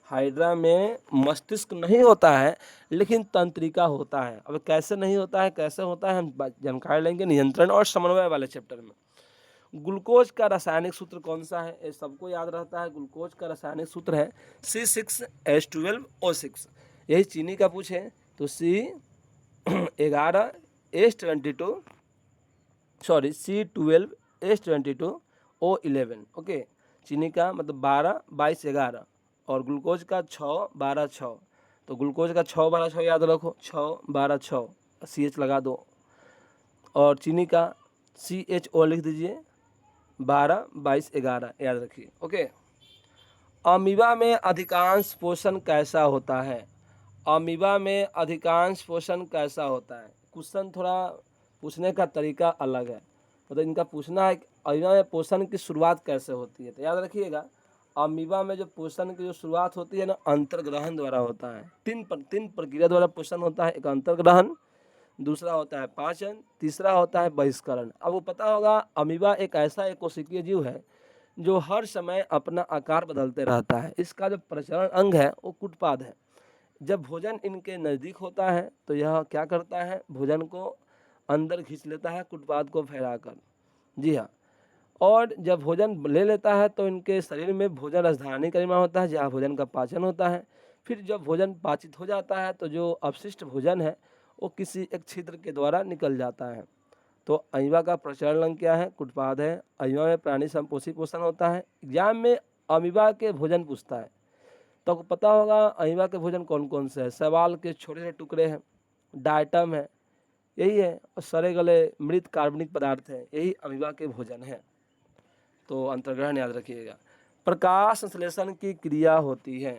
हाइड्रा में मस्तिष्क नहीं होता है लेकिन तंत्रिका होता है। अब कैसे नहीं होता है, कैसे होता है, हम जानकारी लेंगे नियंत्रण और समन्वय वाले चैप्टर में। ग्लूकोज का रासायनिक सूत्र कौन सा है? ये सबको याद रहता है। ग्लूकोज का रासायनिक सूत्र है C6H12O6। यही चीनी का पूछे तो C12H22O11। ओके, चीनी का मतलब 12, 22, 11, और ग्लूकोज का 6, 12, 6। तो ग्लूकोज का 6, 12, 6 याद रखो, 6, 12, 6। CH लगा दो, और चीनी का CHO लिख दीजिए, 12, 22, 11 याद रखिए। ओके। अमीबा में अधिकांश पोषण कैसा होता है? अमीबा में अधिकांश पोषण कैसा होता है? क्वेश्चन थोड़ा पूछने का तरीका अलग है, मतलब इनका पूछना है कि अमीबा में पोषण की शुरुआत कैसे होती है। तो याद रखिएगा, अमीबा में जो पोषण की जो शुरुआत होती है ना, अंतर्ग्रहण द्वारा होता है। तीन प्रक्रिया द्वारा पोषण होता है। एक अंतर्ग्रहण, दूसरा होता है पाचन, तीसरा होता है बहिष्करण। अब वो पता होगा, अमीबा एक ऐसा कोशिकीय जीव है जो हर समय अपना आकार बदलते रहता है। इसका जो प्रचरण अंग है वो कुटपाद है। जब भोजन इनके नज़दीक होता है तो यह क्या करता है, भोजन को अंदर खींच लेता है कुटपाद को फैलाकर। जी हाँ। और जब भोजन ले लेता है तो इनके शरीर में भोजन राजधानी करिमा होता है, जहाँ भोजन का पाचन होता है। फिर जब भोजन पाचित हो जाता है तो जो अपशिष्ट भोजन है वो किसी एक छिद्र के द्वारा निकल जाता है। तो अमीबा का प्रचलन अंग क्या है? कुटपाद है। अमीबा में प्राणी संपोषी पोषण होता है। एग्जाम में अमीबा के भोजन पूछता है तो आपको पता होगा अमीबा के भोजन कौन कौन से हैं। शैवाल के छोटे छोटे टुकड़े हैं, डायटम है, यही है, और सड़े गले मृत कार्बनिक पदार्थ है, यही अमीबा के भोजन है। तो अंतर्ग्रहण याद रखिएगा। प्रकाश संश्लेषण की क्रिया होती है।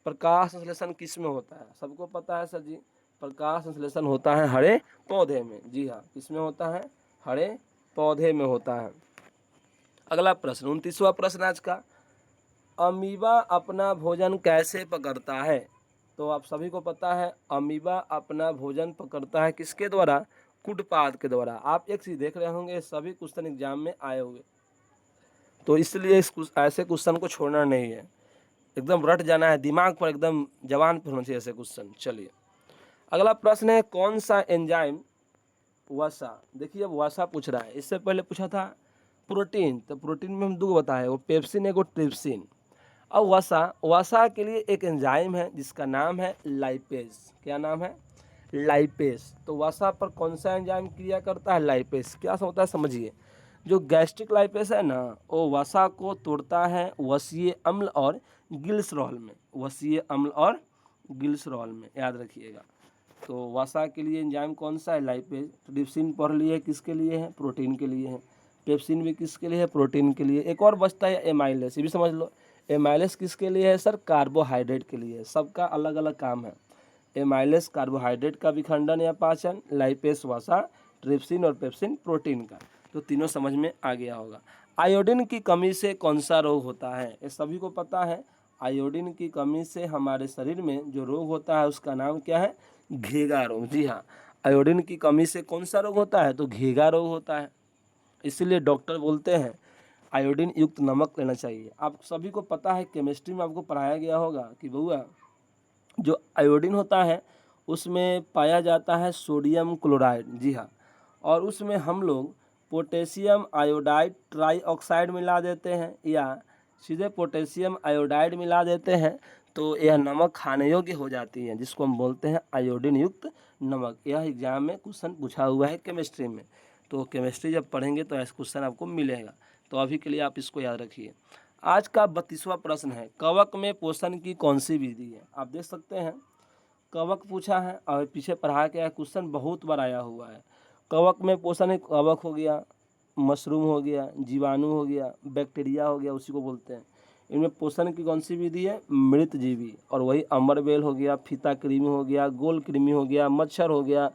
प्रकाश संश्लेषण किस में होता है? सबको पता है सर जी, प्रकाश संश्लेषण होता है हरे पौधे में। जी हाँ, किस में होता है? हरे पौधे में होता है। अगला प्रश्न, 29वां प्रश्न आज का, अमीबा अपना भोजन कैसे पकड़ता है? तो आप सभी को पता है, अमीबा अपना भोजन पकड़ता है किसके द्वारा? कुटपाद के द्वारा। आप एक चीज देख रहे होंगे, सभी क्वेश्चन एग्जाम में आए हुए, तो इसलिए ऐसे क्वेश्चन को छोड़ना नहीं है, एकदम रट जाना है, दिमाग पर एकदम जवान पर होना चाहिए ऐसे क्वेश्चन। चलिए अगला प्रश्न है, कौन सा एंजाइम वसा, देखिए अब वसा पूछ रहा है, इससे पहले पूछा था प्रोटीन, तो प्रोटीन में हम दो बताए, वो पेप्सिन एक और ट्रिप्सिन। अब वसा के लिए एक एंजाइम है जिसका नाम है लाइपेज। क्या नाम है? लाइपेज। तो वसा पर कौन सा एंजाइम क्रिया करता है? लाइपेज। क्या होता है समझिए, जो गैस्ट्रिक लाइपेज है ना, वो वसा को तोड़ता है वसीय अम्ल और गिल्सरॉल में। वसीय अम्ल और गिल्सरॉल में, याद रखिएगा। तो वसा के लिए एंजाइम कौन सा है? लाइपेज। ट्रिप्सिन पढ़ लिए, किसके लिए है? प्रोटीन के लिए है। पेप्सिन भी किसके लिए है? प्रोटीन के लिए। एक और बचता है एमाइलेस, ये भी समझ लो। एमाइलेस किसके लिए है सर? कार्बोहाइड्रेट के लिए है। सबका अलग अलग काम है। एमाइलेस कार्बोहाइड्रेट का विखंडन या पाचन, लाइपेज वसा, ट्रिप्सिन और पेप्सिन प्रोटीन का। तो तीनों समझ में आ गया होगा। आयोडीन की कमी से कौन सा रोग होता है? ये सभी को पता है। आयोडीन की कमी से हमारे शरीर में जो रोग होता है उसका नाम क्या है? घेगा रोग। जी हाँ, आयोडीन की कमी से कौन सा रोग होता है? तो घेगा रोग होता है। इसीलिए डॉक्टर बोलते हैं आयोडीन युक्त नमक लेना चाहिए। आप सभी को पता है, केमिस्ट्री में आपको पढ़ाया गया होगा कि बउआ, जो आयोडीन होता है उसमें पाया जाता है सोडियम क्लोराइड। जी हाँ, और उसमें हम लोग पोटेशियम आयोडाइड ट्राईऑक्साइड मिला देते हैं या सीधे पोटेशियम आयोडाइड मिला देते हैं, तो यह नमक खाने योग्य हो जाती है, जिसको हम बोलते हैं आयोडीन युक्त नमक। यह एग्जाम में क्वेश्चन पूछा हुआ है केमिस्ट्री में। तो केमिस्ट्री जब पढ़ेंगे तो ऐसा क्वेश्चन आपको मिलेगा। तो अभी के लिए आप इसको याद रखिए। आज का 32वां प्रश्न है, कवक में पोषण की कौन सी विधि है? आप देख सकते हैं, कवक पूछा है और पीछे पढ़ा के क्वेश्चन बहुत बार आया हुआ है। कवक में पोषण है, कवक हो गया, मशरूम हो गया, जीवाणु हो गया, बैक्टीरिया हो गया, उसी को बोलते हैं। इनमें पोषण की कौन सी विधि है? मृत जीवी। और वही अमरबेल हो गया, फीता कृमि हो गया, गोल कृमि हो गया, मच्छर हो गया,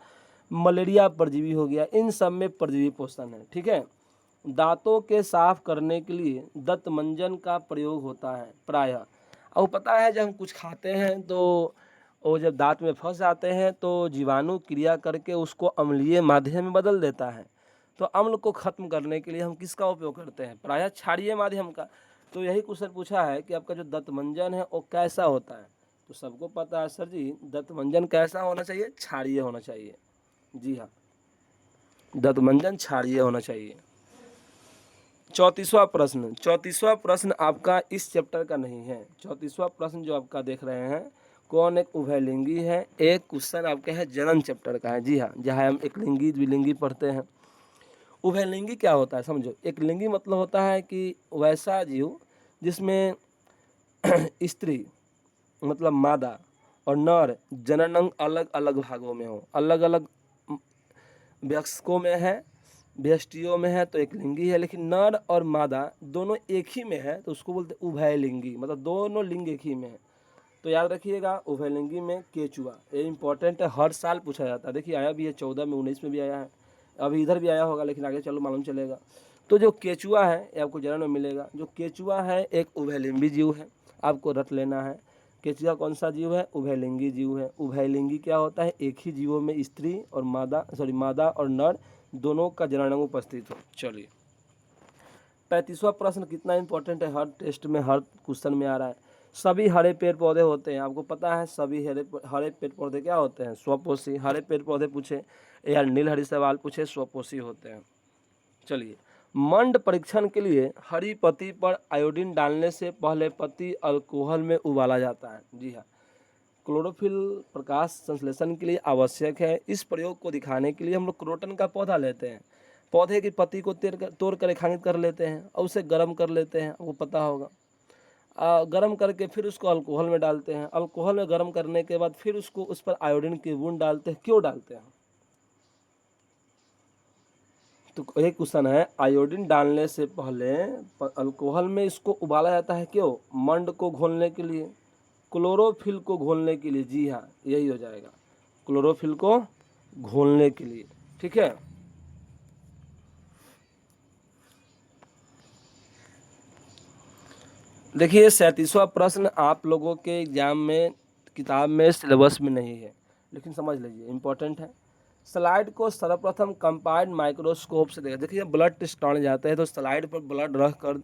मलेरिया परजीवी हो गया, इन सब में परजीवी पोषण है। ठीक है। दांतों के साफ करने के लिए दंत मंजन का प्रयोग होता है प्रायः। अब पता है, जब हम कुछ खाते हैं तो वो जब दांत में फंस जाते हैं तो जीवाणु क्रिया करके उसको अम्लीय माध्यम में बदल देता है। तो अम्ल को खत्म करने के लिए हम किसका उपयोग करते हैं? प्रायः क्षारीय माध्यम का। तो यही क्वेश्चन पूछा है कि आपका जो दंत मंजन है वो कैसा होता है? तो सबको पता है सर जी, दंत मंजन कैसा होना चाहिए? क्षारीय होना चाहिए। जी हाँ, दंत मंजन क्षारीय होना चाहिए। 34वां प्रश्न आपका इस चैप्टर का नहीं है। 34वां प्रश्न जो आपका देख रहे हैं, कौन एक उभयलिंगी है? एक क्वेश्चन आपके है जनन चैप्टर का है। जी हाँ, जहाँ हम एक लिंगी द्विलिंगी पढ़ते हैं। उभयलिंगी क्या होता है समझो। एक लिंगी मतलब होता है कि वैसा जीव जिसमें स्त्री मतलब मादा और नर जनन अंग अलग अलग भागों में हो, अलग अलग वयस्कों में है, व्यष्टियों में है तो एक लिंगी है, लेकिन नर और मादा दोनों एक ही में है तो उसको बोलते हैं उभयलिंगी, मतलब दोनों लिंग एक ही में है। तो याद रखिएगा उभयलिंगी में केचुआ, ये इंपॉर्टेंट है, हर साल पूछा जाता है। देखिए आया भी है 14 में, 19 में भी आया है, अभी इधर भी आया होगा, लेकिन आगे चलो मालूम चलेगा। तो जो केचुआ है ये आपको जनरल में मिलेगा। जो केचुआ है एक उभयलिंगी जीव है, आपको रट लेना है। केचुआ कौन सा जीव है? उभयलिंगी जीव है। उभयलिंगी क्या होता है? एक ही जीवों में स्त्री और मादा और नर दोनों का जननांग उपस्थित हो। चलिए 35वां प्रश्न कितना इंपॉर्टेंट है, हर टेस्ट में हर क्वेश्चन में आ रहा है। सभी हरे पेड़ पौधे होते हैं, आपको पता है सभी हरे पेड़ पौधे क्या होते हैं? स्वपोषी। हरे पेड़ पौधे पूछे या नीलहरी सवाल पूछे, स्वपोषी होते हैं। चलिए मंड परीक्षण के लिए हरी पत्ती पर आयोडीन डालने से पहले पत्ती अल्कोहल में उबाला जाता है। जी हाँ, क्लोरोफिल प्रकाश संश्लेषण के लिए आवश्यक है। इस प्रयोग को दिखाने के लिए हम लोग क्रोटन का पौधा लेते हैं, पौधे की पत्ती को तोड़ कर रेखांकित कर लेते हैं और उसे गर्म कर लेते हैं, आपको पता होगा। गर्म करके फिर उसको अल्कोहल में डालते हैं, अल्कोहल में गर्म करने के बाद फिर उसको उस पर आयोडीन की बूंद डालते हैं। क्यों डालते हैं? तो एक क्वेश्चन है, आयोडीन डालने से पहले अल्कोहल में इसको उबाला जाता है, क्यों? मंड को घोलने के लिए, क्लोरोफिल को घोलने के लिए। जी हाँ, यही हो जाएगा, क्लोरोफिल को घोलने के लिए। ठीक है, देखिए 37वां प्रश्न आप लोगों के एग्जाम में किताब में सिलेबस में नहीं है, लेकिन समझ लीजिए इंपॉर्टेंट है। स्लाइड को सर्वप्रथम कंपाउंड माइक्रोस्कोप से देखा। देखिए ब्लड टेस्ट कराने जाते हैं तो स्लाइड पर ब्लड रख कर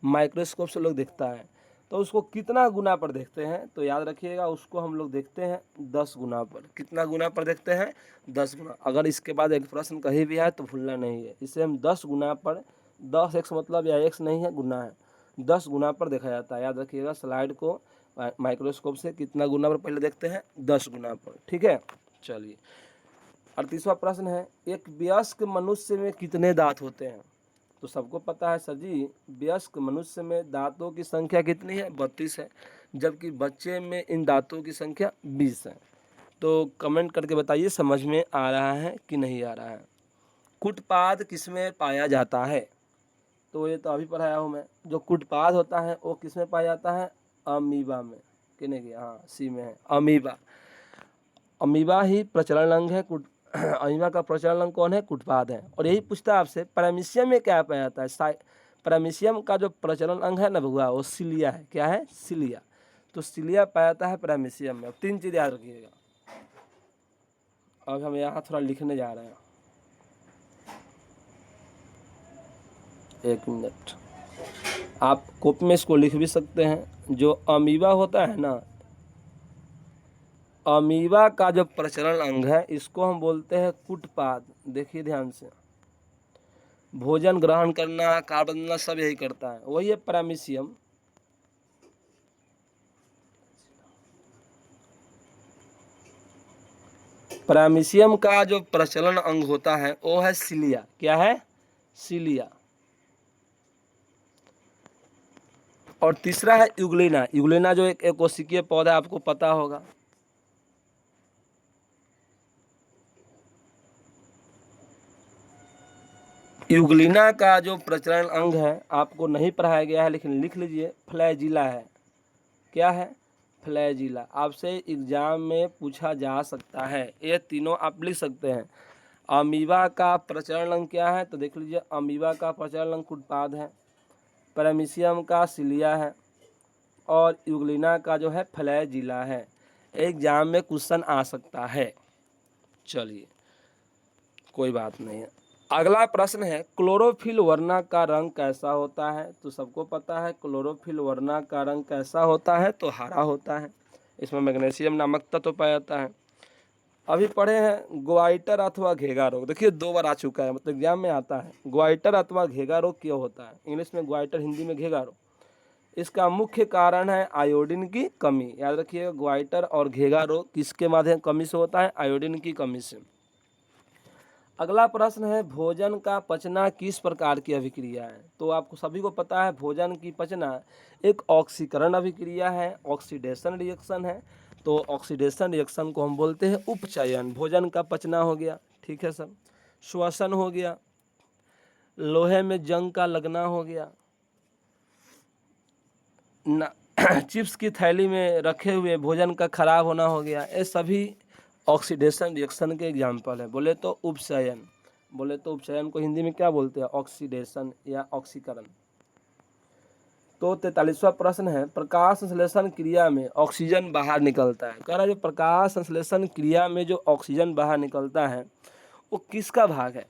माइक्रोस्कोप से लोग देखता है, तो उसको कितना गुना पर देखते हैं? तो याद रखिएगा उसको हम लोग देखते हैं 10 गुना पर। कितना गुना पर देखते हैं? 10 गुना। अगर इसके बाद एक प्रश्न कहीं भी आए तो भूलना नहीं है, इसे हम 10 गुना पर, 10 एक्स मतलब या एक्स नहीं है, गुना है, 10 गुना पर देखा जाता है। याद रखिएगा स्लाइड को माइक्रोस्कोप से कितना गुना पर पहले देखते हैं? 10 गुना पर। ठीक है, चलिए 38वां प्रश्न है, एक वयस्क मनुष्य में कितने दांत होते हैं? तो सबको पता है सर जी, वयस्क मनुष्य में दांतों की संख्या कितनी है? 32 है, जबकि बच्चे में इन दांतों की संख्या 20 है। तो कमेंट करके बताइए समझ में आ रहा है कि नहीं आ रहा है। कुटपाद किसमें पाया जाता है? तो ये तो अभी पढ़ाया हूँ मैं। जो कुटपाद होता है वो किसमें पाया जाता है? अमीबा में। किने की? हाँ, सी में है, अमीबा। अमीबा ही प्रचलन अंग है। अमीबा का प्रचलन अंग कौन है? कुटपाद है। और यही पूछता है आपसे पैरामीशियम में क्या पाया जाता है? पैरामीशियम का जो प्रचलन अंग है ना भगवा, वो सिलिया है। क्या है? सिलिया। तो सिलिया पाया जाता है पैरामीशियम में। अब 3 चीज़ याद रखिएगा। अब हम यहाँ थोड़ा लिखने जा रहे हैं, 1 मिनट। आप कॉपी में इसको लिख भी सकते हैं। जो अमीबा होता है ना, अमीबा का जो प्रचलन अंग है इसको हम बोलते हैं कुटपाद। देखिए ध्यान से, भोजन ग्रहण करना, कार्बन बनना सब यही करता है, वही है पैरामीशियम। पैरामीशियम का जो प्रचलन अंग होता है वो है सिलिया। क्या है? सिलिया। और तीसरा है यूग्लिना। यूग्लिना जो एक कोशिकीय पौधा, आपको पता होगा। यूग्लिना का जो प्रचलन अंग है आपको नहीं पढ़ाया गया है, लेकिन लिख लीजिए, फ्लैजिला है। क्या है? फ्लैजिला। आपसे एग्जाम में पूछा जा सकता है, ये तीनों आप लिख सकते हैं। अमीबा का प्रचलन अंग क्या है? तो देख लीजिए, अमीबा का प्रचलन अंग कुटपाद है, पैरामीशियम का सिलिया है, और यूग्लिना का जो है फ्लैजिला है। एग्जाम में क्वेश्चन आ सकता है। चलिए कोई बात नहीं है। अगला प्रश्न है, क्लोरोफिल वर्णा का रंग कैसा होता है? तो सबको पता है क्लोरोफिल वर्णा का रंग कैसा होता है? तो हरा होता है। इसमें मैग्नीशियम नामक तत्व पाया जाता है। अभी पढ़े हैं ग्वाइटर अथवा घेगा रोग। देखिए 2 बार आ चुका है, मतलब एग्जाम में आता है। ग्वाइटर अथवा घेगा रोग क्यों होता है? इंग्लिश में ग्वाइटर, हिंदी में घेगा रोग। इसका मुख्य कारण है आयोडीन की कमी। याद रखिएगा, ग्वाइटर और घेगा रोग किसके माध्यम कमी से होता है? आयोडीन की कमी से। अगला प्रश्न है, भोजन का पचना किस प्रकार की अभिक्रिया है? तो आपको सभी को पता है भोजन की पचना एक ऑक्सीकरण अभिक्रिया है, ऑक्सीडेशन रिएक्शन है। तो ऑक्सीडेशन रिएक्शन को हम बोलते हैं उपचयन। भोजन का पचना हो गया। ठीक है सर, श्वसन हो गया, लोहे में जंग का लगना हो गया, चिप्स की थैली में रखे हुए भोजन का खराब होना हो गया। ये सभी ऑक्सीडेशन रिएक्शन के एग्जाम्पल है। बोले तो उपचयन, बोले तो उपचयन को हिंदी में क्या बोलते हैं? ऑक्सीडेशन या ऑक्सीकरण। तो 43वां प्रश्न है, प्रकाश संश्लेषण क्रिया में ऑक्सीजन बाहर निकलता है। कह रहा है जो प्रकाश संश्लेषण क्रिया में जो ऑक्सीजन बाहर निकलता है वो किसका भाग है?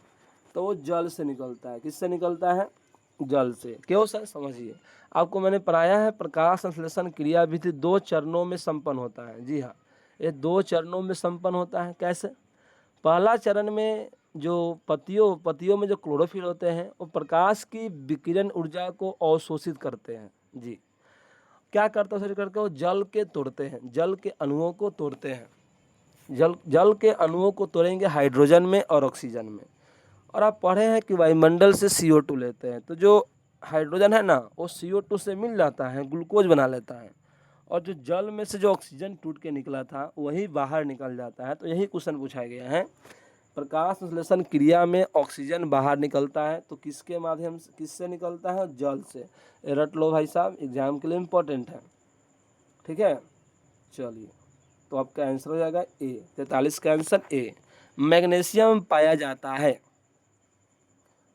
तो वो जल से निकलता है। किससे निकलता है? जल से। क्यों सर? समझिए, आपको मैंने पढ़ाया है प्रकाश संश्लेषण क्रिया विधि 2 चरणों में संपन्न होता है। जी हाँ, ये 2 चरणों में संपन्न होता है। कैसे? पहला चरण में जो पत्तियों में जो क्लोरोफिल होते हैं वो प्रकाश की विकिरण ऊर्जा को अवशोषित करते हैं। जी, क्या करते हैं? करके वो जल के तोड़ते हैं, जल के अणुओं को तोड़ते हैं। जल के अणुओं को तोड़ेंगे हाइड्रोजन में और ऑक्सीजन में। और आप पढ़े हैं कि वायुमंडल से CO2 लेते हैं, तो जो हाइड्रोजन है ना वो CO2 से मिल जाता है, ग्लूकोज बना लेता है, और जो जल में से जो ऑक्सीजन टूट के निकला था वही बाहर निकल जाता है। तो यही क्वेश्चन पूछा गया है, प्रकाश संश्लेषण क्रिया में ऑक्सीजन बाहर निकलता है तो किसके माध्यम से, किससे निकलता है? जल से। रट लो भाई साहब, एग्जाम के लिए इम्पोर्टेंट है। ठीक है, चलिए, तो आपका आंसर हो जाएगा ए। 43 का आंसर ए। मैग्नीशियम पाया जाता है,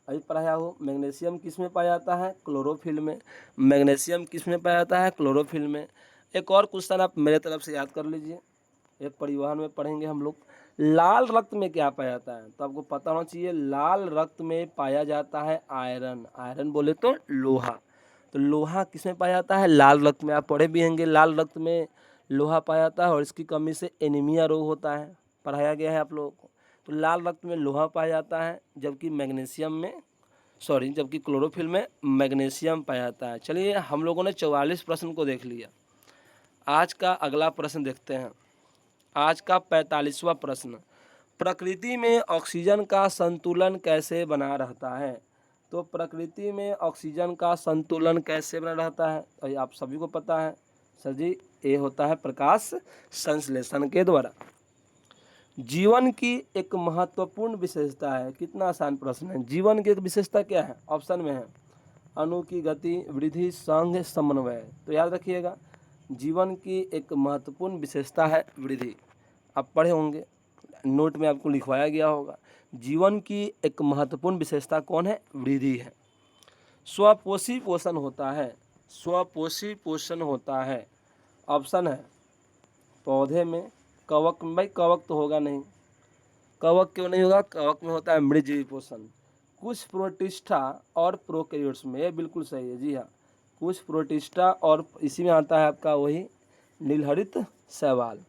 अभी पढ़ाया हो, मैग्नीशियम किस में पाया जाता है? क्लोरोफिल में। मैग्नीशियम किस में पाया जाता है? क्लोरोफिल में। एक और क्वेश्चन आप मेरे तरफ से याद कर लीजिए, एक परिवहन में पढ़ेंगे हम लोग। लाल रक्त में क्या पाया जाता है? तो आपको पता होना चाहिए, लाल रक्त में पाया जाता है आयरन। आयरन बोले तो लोहा। तो लोहा किस में पाया जाता है? लाल रक्त में। आप पढ़े भी होंगे, लाल रक्त में लोहा पाया जाता है और इसकी कमी से एनीमिया रोग होता है, पढ़ाया गया है आप लोगों को। तो लाल रक्त में लोहा पाया जाता है, जबकि क्लोरोफिल में मैग्नीशियम पाया जाता है। चलिए, हम लोगों ने 44 प्रश्न को देख लिया। आज का अगला प्रश्न देखते हैं। आज का 45वां प्रश्न, प्रकृति में ऑक्सीजन का संतुलन कैसे बना रहता है? तो प्रकृति में ऑक्सीजन का संतुलन कैसे बना रहता है? तो आप सभी को पता है सर जी, ये होता है प्रकाश संश्लेषण के द्वारा। जीवन की एक महत्वपूर्ण विशेषता है। कितना आसान प्रश्न है। जीवन की एक विशेषता क्या है? ऑप्शन में है अणु की गति, वृद्धि, संघ, समन्वय। तो याद रखिएगा, जीवन की एक महत्वपूर्ण विशेषता है वृद्धि। आप पढ़े होंगे, नोट में आपको लिखवाया गया होगा। जीवन की एक महत्वपूर्ण विशेषता कौन है? वृद्धि है। स्वपोषी पोषण होता है, स्वपोषी पोषण होता है। ऑप्शन है पौधे में, कवक में। भाई कवक तो होगा नहीं, कवक क्यों नहीं होगा? कवक में होता है मृतजीवी पोषण। कुछ प्रोटिस्टा और प्रोकैरियोट्स में, ये बिल्कुल सही है। जी हाँ, कुछ प्रोटिस्टा और इसी में आता है आपका वही नीलहरित शैवाल।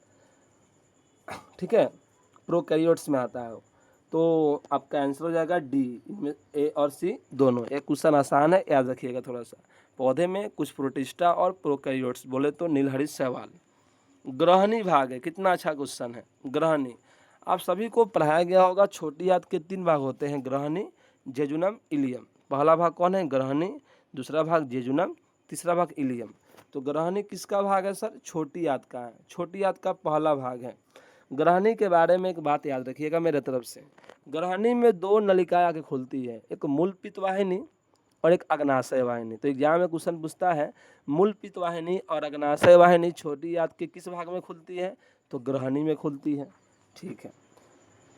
ठीक है, प्रोकैरियोट्स में आता है वो। तो आपका आंसर हो जाएगा डी, इनमें ए और सी दोनों। एक क्वेश्चन आसान है, याद रखिएगा थोड़ा सा। पौधे में कुछ प्रोटिस्टा और प्रोकैरियोट्स, बोले तो नीलहरित शैवाल। ग्रहणी भाग है, कितना अच्छा क्वेश्चन है। ग्रहणी आप सभी को पढ़ाया गया होगा, छोटी आंत के 3 भाग होते हैं, ग्रहणी, जेजुनम, इलियम। पहला भाग कौन है? ग्रहणी। दूसरा भाग जेजुनम, तीसरा भाग इलियम। तो ग्रहणी किसका भाग है सर? छोटी आंत का है, छोटी आंत का पहला भाग है। ग्रहणी के बारे में एक बात याद रखिएगा मेरे तरफ से। ग्रहणी में 2 नलिकाएं आके खुलती है, एक मूल पित्तवाहिनी और एक अग्नाशय वाहिनी। तो एग्जाम में क्वेश्चन पूछता है मूल पित्तवाहिनी और अग्नाशय वाहिनी छोटी आंत के किस भाग में खुलती है? तो ग्रहणी में खुलती है। ठीक है,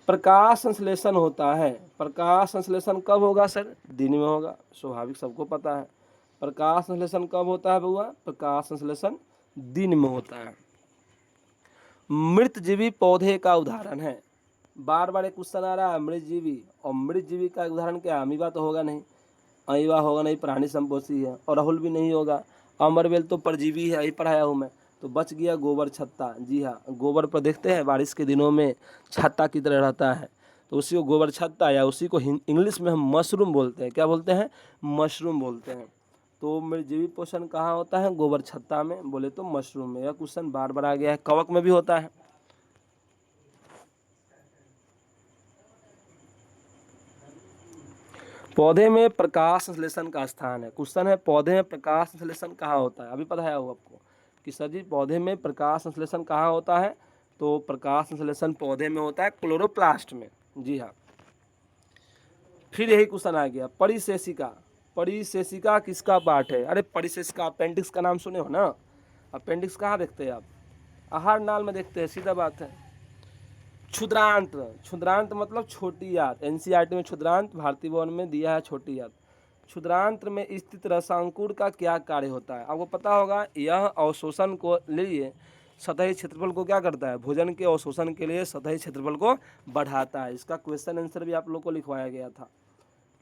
प्रकाश संश्लेषण होता है। प्रकाश संश्लेषण कब होगा सर? दिन में होगा, स्वाभाविक, सबको पता है। प्रकाश संश्लेषण कब होता है बउआ? प्रकाश संश्लेषण दिन में होता है। मृतजीवी पौधे का उदाहरण है। बार बार एक क्वेश्चन आ रहा है मृतजीवी, और मृतजीवी का उदाहरण क्या है? अमीबा तो होगा नहीं, अमीबा होगा नहीं, प्राणी संपोषी है। और राहुल भी नहीं होगा। अमरवेल तो परजीवी है, यही पढ़ाया हूँ मैं। तो बच गया गोबर छत्ता। जी हाँ, गोबर पर देखते हैं बारिश के दिनों में छत्ता की तरह रहता है, तो उसी को गोबर छत्ता, या उसी को इंग्लिश में हम मशरूम बोलते हैं। क्या बोलते हैं? मशरूम बोलते हैं। तो मृतजीवी पोषण कहाँ होता है? गोबर छत्ता में, बोले तो मशरूम में। यह क्वेश्चन बार बार आ गया है। कवक में भी होता है। पौधे में प्रकाश संश्लेषण का स्थान है। क्वेश्चन है पौधे में प्रकाश संश्लेषण कहाँ होता है? अभी पता है वो आपको कि सर जी पौधे में प्रकाश संश्लेषण कहाँ होता है? तो प्रकाश संश्लेषण पौधे में होता है क्लोरोप्लास्ट में। जी हाँ, फिर यही क्वेश्चन आ गया, परिशेषिका। परिशेषिका किसका पार्ट है? अरे परिशेषिका अपेंडिक्स का नाम सुने हो ना। अपेंडिक्स कहाँ देखते हैं आप? आहार नाल में देखते हैं, सीधा बात है। क्षुद्रांत, क्षुद्रांत मतलब छोटी आंत। एनसीईआरटी में क्षुद्रांत, भारतीय भवन में दिया है छोटी आंत। क्षुद्रांत में स्थित रसांकुर का क्या कार्य होता है? आपको पता होगा, यह अवशोषण को लिए सतही क्षेत्रफल को क्या करता है? भोजन के अवशोषण के लिए सतही क्षेत्रफल को बढ़ाता है। इसका क्वेश्चन आंसर भी आप लोग को लिखवाया गया था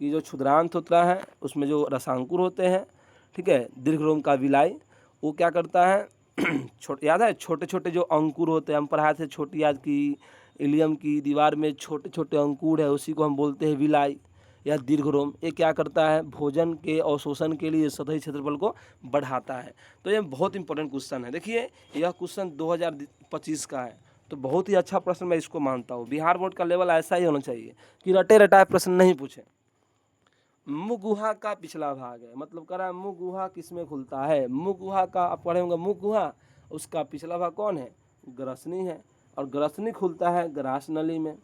कि जो क्षुद्रांत होता है उसमें जो रसांकुर होते हैं, ठीक है, दीर्घरोम का विलाई, वो क्या करता है याद है, छोटे छोटे जो अंकुर होते हैं, हम पढ़ाए थे छोटी आंत की, इलियम की दीवार में छोटे छोटे अंकुर है, उसी को हम बोलते हैं विलाई या दीर्घरोम। ये क्या करता है? भोजन के अवशोषण के लिए सतही क्षेत्रफल को बढ़ाता है। तो ये बहुत इंपॉर्टेंट क्वेश्चन है। देखिए यह क्वेश्चन 2025 का है, तो बहुत ही अच्छा प्रश्न मैं इसको मानता हूँ। बिहार बोर्ड का लेवल ऐसा ही होना चाहिए कि रटे रटाए प्रश्न नहीं पूछे। मुख गुहा का पिछला भाग है, मतलब कह रहा है मुख गुहा किसमें खुलता है? मुख गुहा का आप पढ़े होंगे, मुख गुहा, उसका पिछला भाग कौन है? ग्रसनी है। और ग्रसनी खुलता है ग्रास नली में,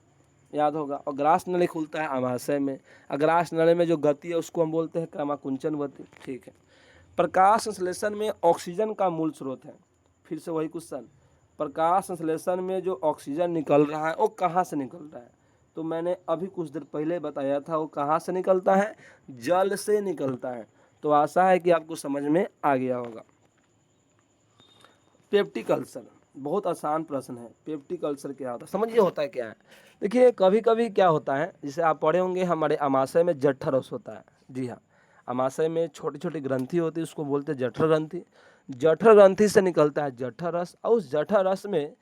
याद होगा। और ग्रास नली खुलता है अमाशय में। और ग्रास नली में जो गति है उसको हम बोलते हैं क्रमाकुंचन गति, ठीक है। प्रकाश संश्लेषण में ऑक्सीजन का मूल स्रोत है। फिर से वही क्वेश्चन, प्रकाश संश्लेषण में जो ऑक्सीजन निकल रहा है वो कहाँ से निकल रहा है? तो मैंने अभी कुछ देर पहले बताया था, वो कहाँ से निकलता है? जल से निकलता है। तो आशा है कि आपको समझ में आ गया होगा। पेप्टिक अल्सर, बहुत आसान प्रश्न है। पेप्टिक अल्सर क्या होता है? समझिए होता है क्या है। देखिए कभी कभी क्या होता है, जैसे आप पढ़े होंगे हमारे अमाशय में जठर रस होता है। जी हाँ, अमाशय में छोटी छोटी ग्रंथि होती है, उसको बोलते हैं जठर ग्रंथि। जठर ग्रंथि से निकलता है जठर रस, और उस जठर रस में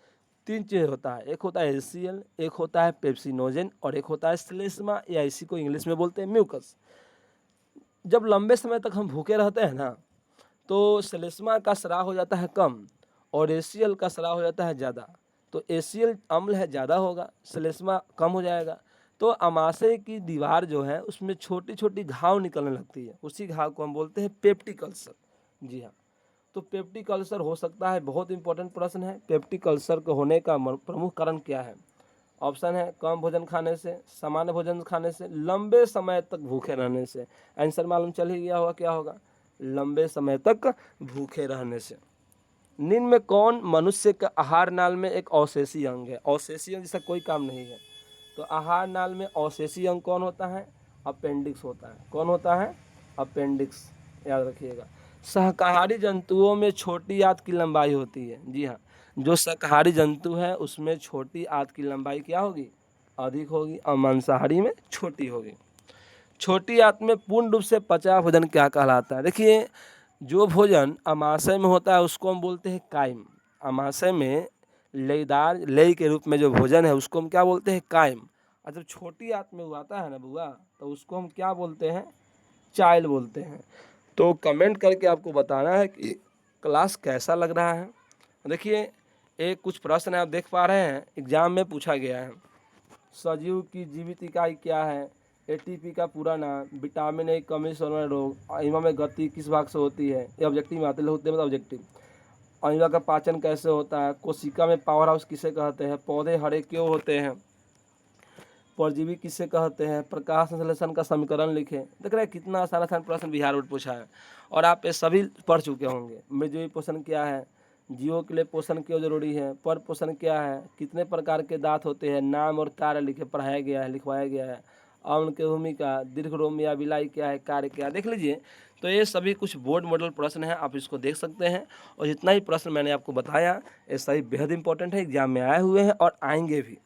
तीन चीज़ होता है, एक होता है एसीएल, एक होता है पेप्सिनोजेन, और एक होता है श्लेष्मा, या इसी को इंग्लिश में बोलते हैं म्यूकस। जब लंबे समय तक हम भूखे रहते हैं ना, तो श्लेष्मा का स्राव हो जाता है कम और एसीएल का स्राव हो जाता है ज़्यादा। तो एसीएल अम्ल है ज़्यादा होगा, श्लेष्मा कम हो जाएगा। तो अमाशय की दीवार जो है उसमें छोटी छोटी घाव निकलने लगती है, उसी घाव को हम बोलते हैं पेप्टिक अल्सर। जी हाँ, तो पेप्टिक अल्सर हो सकता है, बहुत इंपॉर्टेंट प्रश्न है। पेप्टिक अल्सर को होने का प्रमुख कारण क्या है? ऑप्शन है कम भोजन खाने से, सामान्य भोजन खाने से, लंबे समय तक भूखे रहने से। आंसर मालूम चल ही गया होगा, क्या होगा? लंबे समय तक भूखे रहने से। निम्न में कौन मनुष्य का आहार नाल में एक अवशेषी अंग है? अवशेषी अंग जैसा कोई काम नहीं है, तो आहार नाल में अवशेषी अंग कौन होता है? अपेंडिक्स होता है। कौन होता है? अपेंडिक्स, याद रखिएगा। शाकाहारी जंतुओं में छोटी आंत की लंबाई होती है। जी हाँ, जो शाकाहारी जंतु है उसमें छोटी आंत की लंबाई क्या होगी? अधिक होगी, और मांसाहारी में छोटी होगी। छोटी आंत में पूर्ण रूप से पचा भोजन क्या कहलाता है? देखिए जो भोजन अमाशय में होता है उसको हम बोलते हैं कायम। अमाशय में लेयदार लेय के रूप में जो भोजन है उसको हम क्या बोलते हैं? कायम। और जब छोटी आंत में उगाता है ना बुआ, तो उसको हम क्या बोलते हैं? चाइल्ड बोलते हैं। तो कमेंट करके आपको बताना है कि क्लास कैसा लग रहा है। देखिए एक कुछ प्रश्न आप देख पा रहे हैं, एग्जाम में पूछा गया है। सजीव की जीवित इकाई क्या है? एटीपी का पूरा नाम, विटामिन ए कमी से होने रोग, अमीबा में गति किस भाग से होती है? ये ऑब्जेक्टिव में आते होते हैं, ऑब्जेक्टिव। अमीबा का पाचन कैसे होता है? कोशिका में पावर हाउस किसे कहते हैं? पौधे हरे क्यों होते हैं? परजीवी किसे कहते हैं? प्रकाश संश्लेषण का समीकरण लिखें। देख रहे हैं कितना आसान आसान प्रश्न बिहार बोर्ड पूछा है, और आप ये सभी पढ़ चुके होंगे। मृदुई पोषण क्या है? जीवों के लिए पोषण क्यों जरूरी है? पर पोषण क्या है? कितने प्रकार के दांत होते हैं? नाम और कार्य लिखे, पढ़ाया गया है, लिखवाया गया है। अम्ल की भूमिका, दीर्घरोम या विलाई क्या है, कार्य क्या है, देख लीजिए। तो ये सभी कुछ बोर्ड मॉडल प्रश्न हैं, आप इसको देख सकते हैं। और जितना ही प्रश्न मैंने आपको बताया ये सभी बेहद इंपॉर्टेंट है, एग्जाम में आए हुए हैं और आएंगे भी।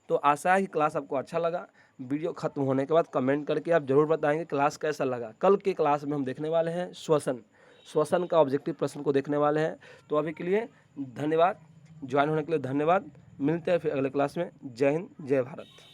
तो आशा है कि क्लास आपको अच्छा लगा। वीडियो खत्म होने के बाद कमेंट करके आप जरूर बताएंगे क्लास कैसा लगा। कल के क्लास में हम देखने वाले हैं श्वसन का ऑब्जेक्टिव प्रश्न को देखने वाले हैं। तो अभी के लिए धन्यवाद, ज्वाइन होने के लिए धन्यवाद। मिलते हैं फिर अगले क्लास में। जय हिंद, जय भारत।